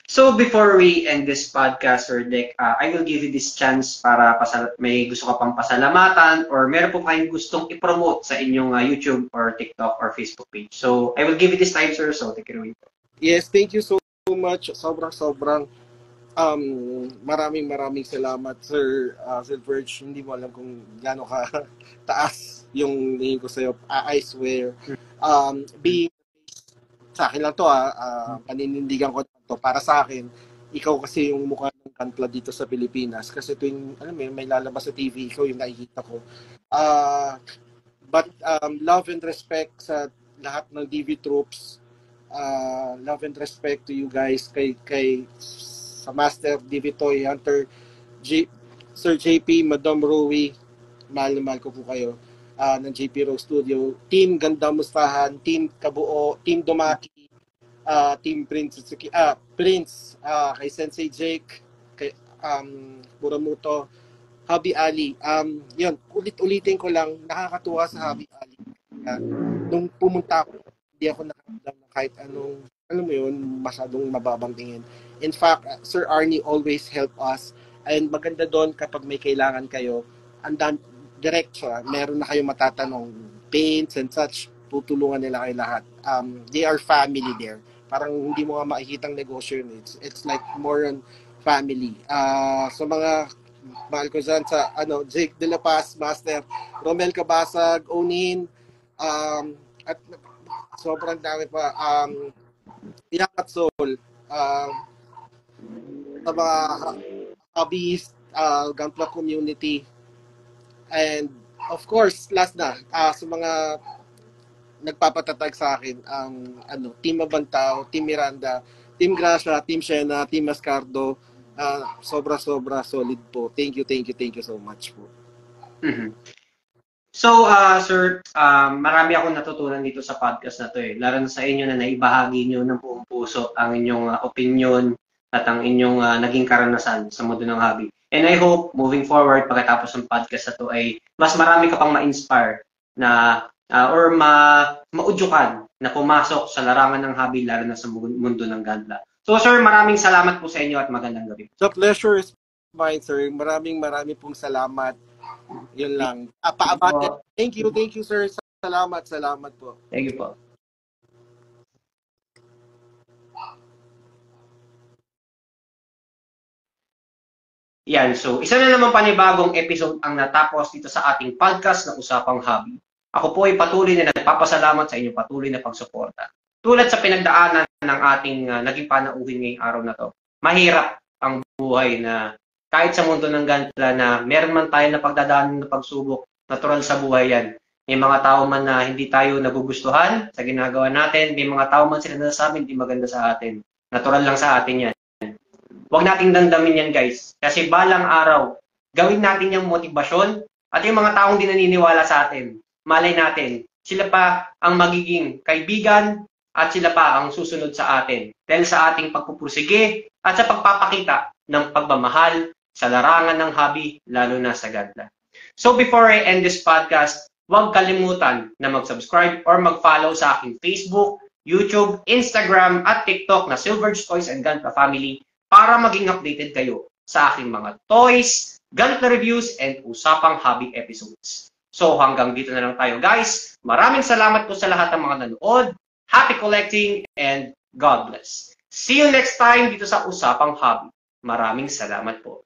So before we end this podcast, Sir Dick, I will give you this chance para may gusto ka pang pasalamatan or meron po kayong gustong i-promote sa inyong YouTube or TikTok or Facebook page. So I will give you this time, sir. So take it away. Yes, thank you so much. Sobrang maraming salamat, Sir Silverge. Hindi mo alam kung gaano ka taas yung name ko sa'yo. I swear. Being sa akin lang to, paninindigan ko to para sa akin. Ikaw kasi yung mukha ng Gunpla dito sa Pilipinas. Kasi tuwing may lalabas sa TV, ikaw yung nakikita ko. But love and respect sa lahat ng DV troops. Love and respect to you guys kay sa Master DV Toy Hunter, Sir JP, Madam Rowie, mahal na mahal ko po kayo, ng JP Rose Studio, Team Ganda Mustahan, Team Kabuo, Team Dumaki, Team Prince, kay Sensei Jake, kay Muramuto, Hobby Ali. Yun, ulitin ko lang, nakakatuwa sa Hobby Ali. Nung pumunta ako, hindi ako nakaramdam ng kahit anong, alam mo yun, masyadong mababang tingin. In fact, Sir Arnie always help us. And maganda doon kapag may kailangan kayo, direct siya, meron na kayo matatanong, paints and such, tutulungan nila kayo lahat. They are family there. Parang hindi mo nga makikitang negosyo yun. It's like more on family. So mga mahal ko dyan sa Jake De La Paz, Master, Romel Cabasag, Onin, at sobrang dami pa. Iyak at Soul, sa mga hobbies, Gunpla community, and of course, last na, sa mga nagpapatatag sa akin, Team Abantao, Team Miranda, Team Gracia, Team Shena, Team Mascardo, sobra solid po. Thank you so much po. Mm-hmm. So, sir, marami akong natutunan dito sa podcast na to lalo na sa inyo na naibahagi nyo ng buong puso ang inyong opinion at ang inyong naging karanasan sa mundo ng hobby. And I hope, moving forward, pagkatapos ng podcast na to ay mas marami ka pang ma-inspire na or maudyukan na pumasok sa larangan ng hobby lalo na sa mundo ng Gunpla. So, sir, maraming salamat po sa inyo at magandang gabi. The pleasure is mine, sir. Maraming pong salamat. Yun lang. Thank you, sir. Salamat po. Thank you po. Yan, so isa na naman panibagong episode ang natapos dito sa ating podcast na Usapang Hobby. Ako po ay patuloy na nagpapasalamat sa inyong patuloy na pagsuporta. Tulad sa pinagdaanan ng ating naging panauhin ngayong araw na to, mahirap ang buhay na kahit sa mundo ng Gunpla na meron man tayo na pagdadaanan na pagsubok, natural sa buhay yan. May mga tao man na hindi tayo nagugustuhan sa ginagawa natin. May mga tao man sila nasasabi hindi maganda sa atin. Natural lang sa atin yan. Huwag nating damdamin yan, guys. Kasi balang araw, gawin natin yung motibasyon at yung mga taong di naniniwala sa atin. Malay natin, sila pa ang magiging kaibigan at sila pa ang susunod sa atin. Dahil sa ating pagpupursige at sa pagpapakita ng pagmamahal sa larangan ng hobby, lalo na sa gadla. So before I end this podcast, huwag kalimutan na mag-subscribe or mag-follow sa aking Facebook, YouTube, Instagram at TikTok na Silverge Toys and Gunpla Family para maging updated kayo sa aking mga toys, gunpla reviews, and usapang hobby episodes. So hanggang dito na lang tayo, guys. Maraming salamat po sa lahat ng mga nanood. Happy collecting and God bless. See you next time dito sa Usapang Hobby. Maraming salamat po.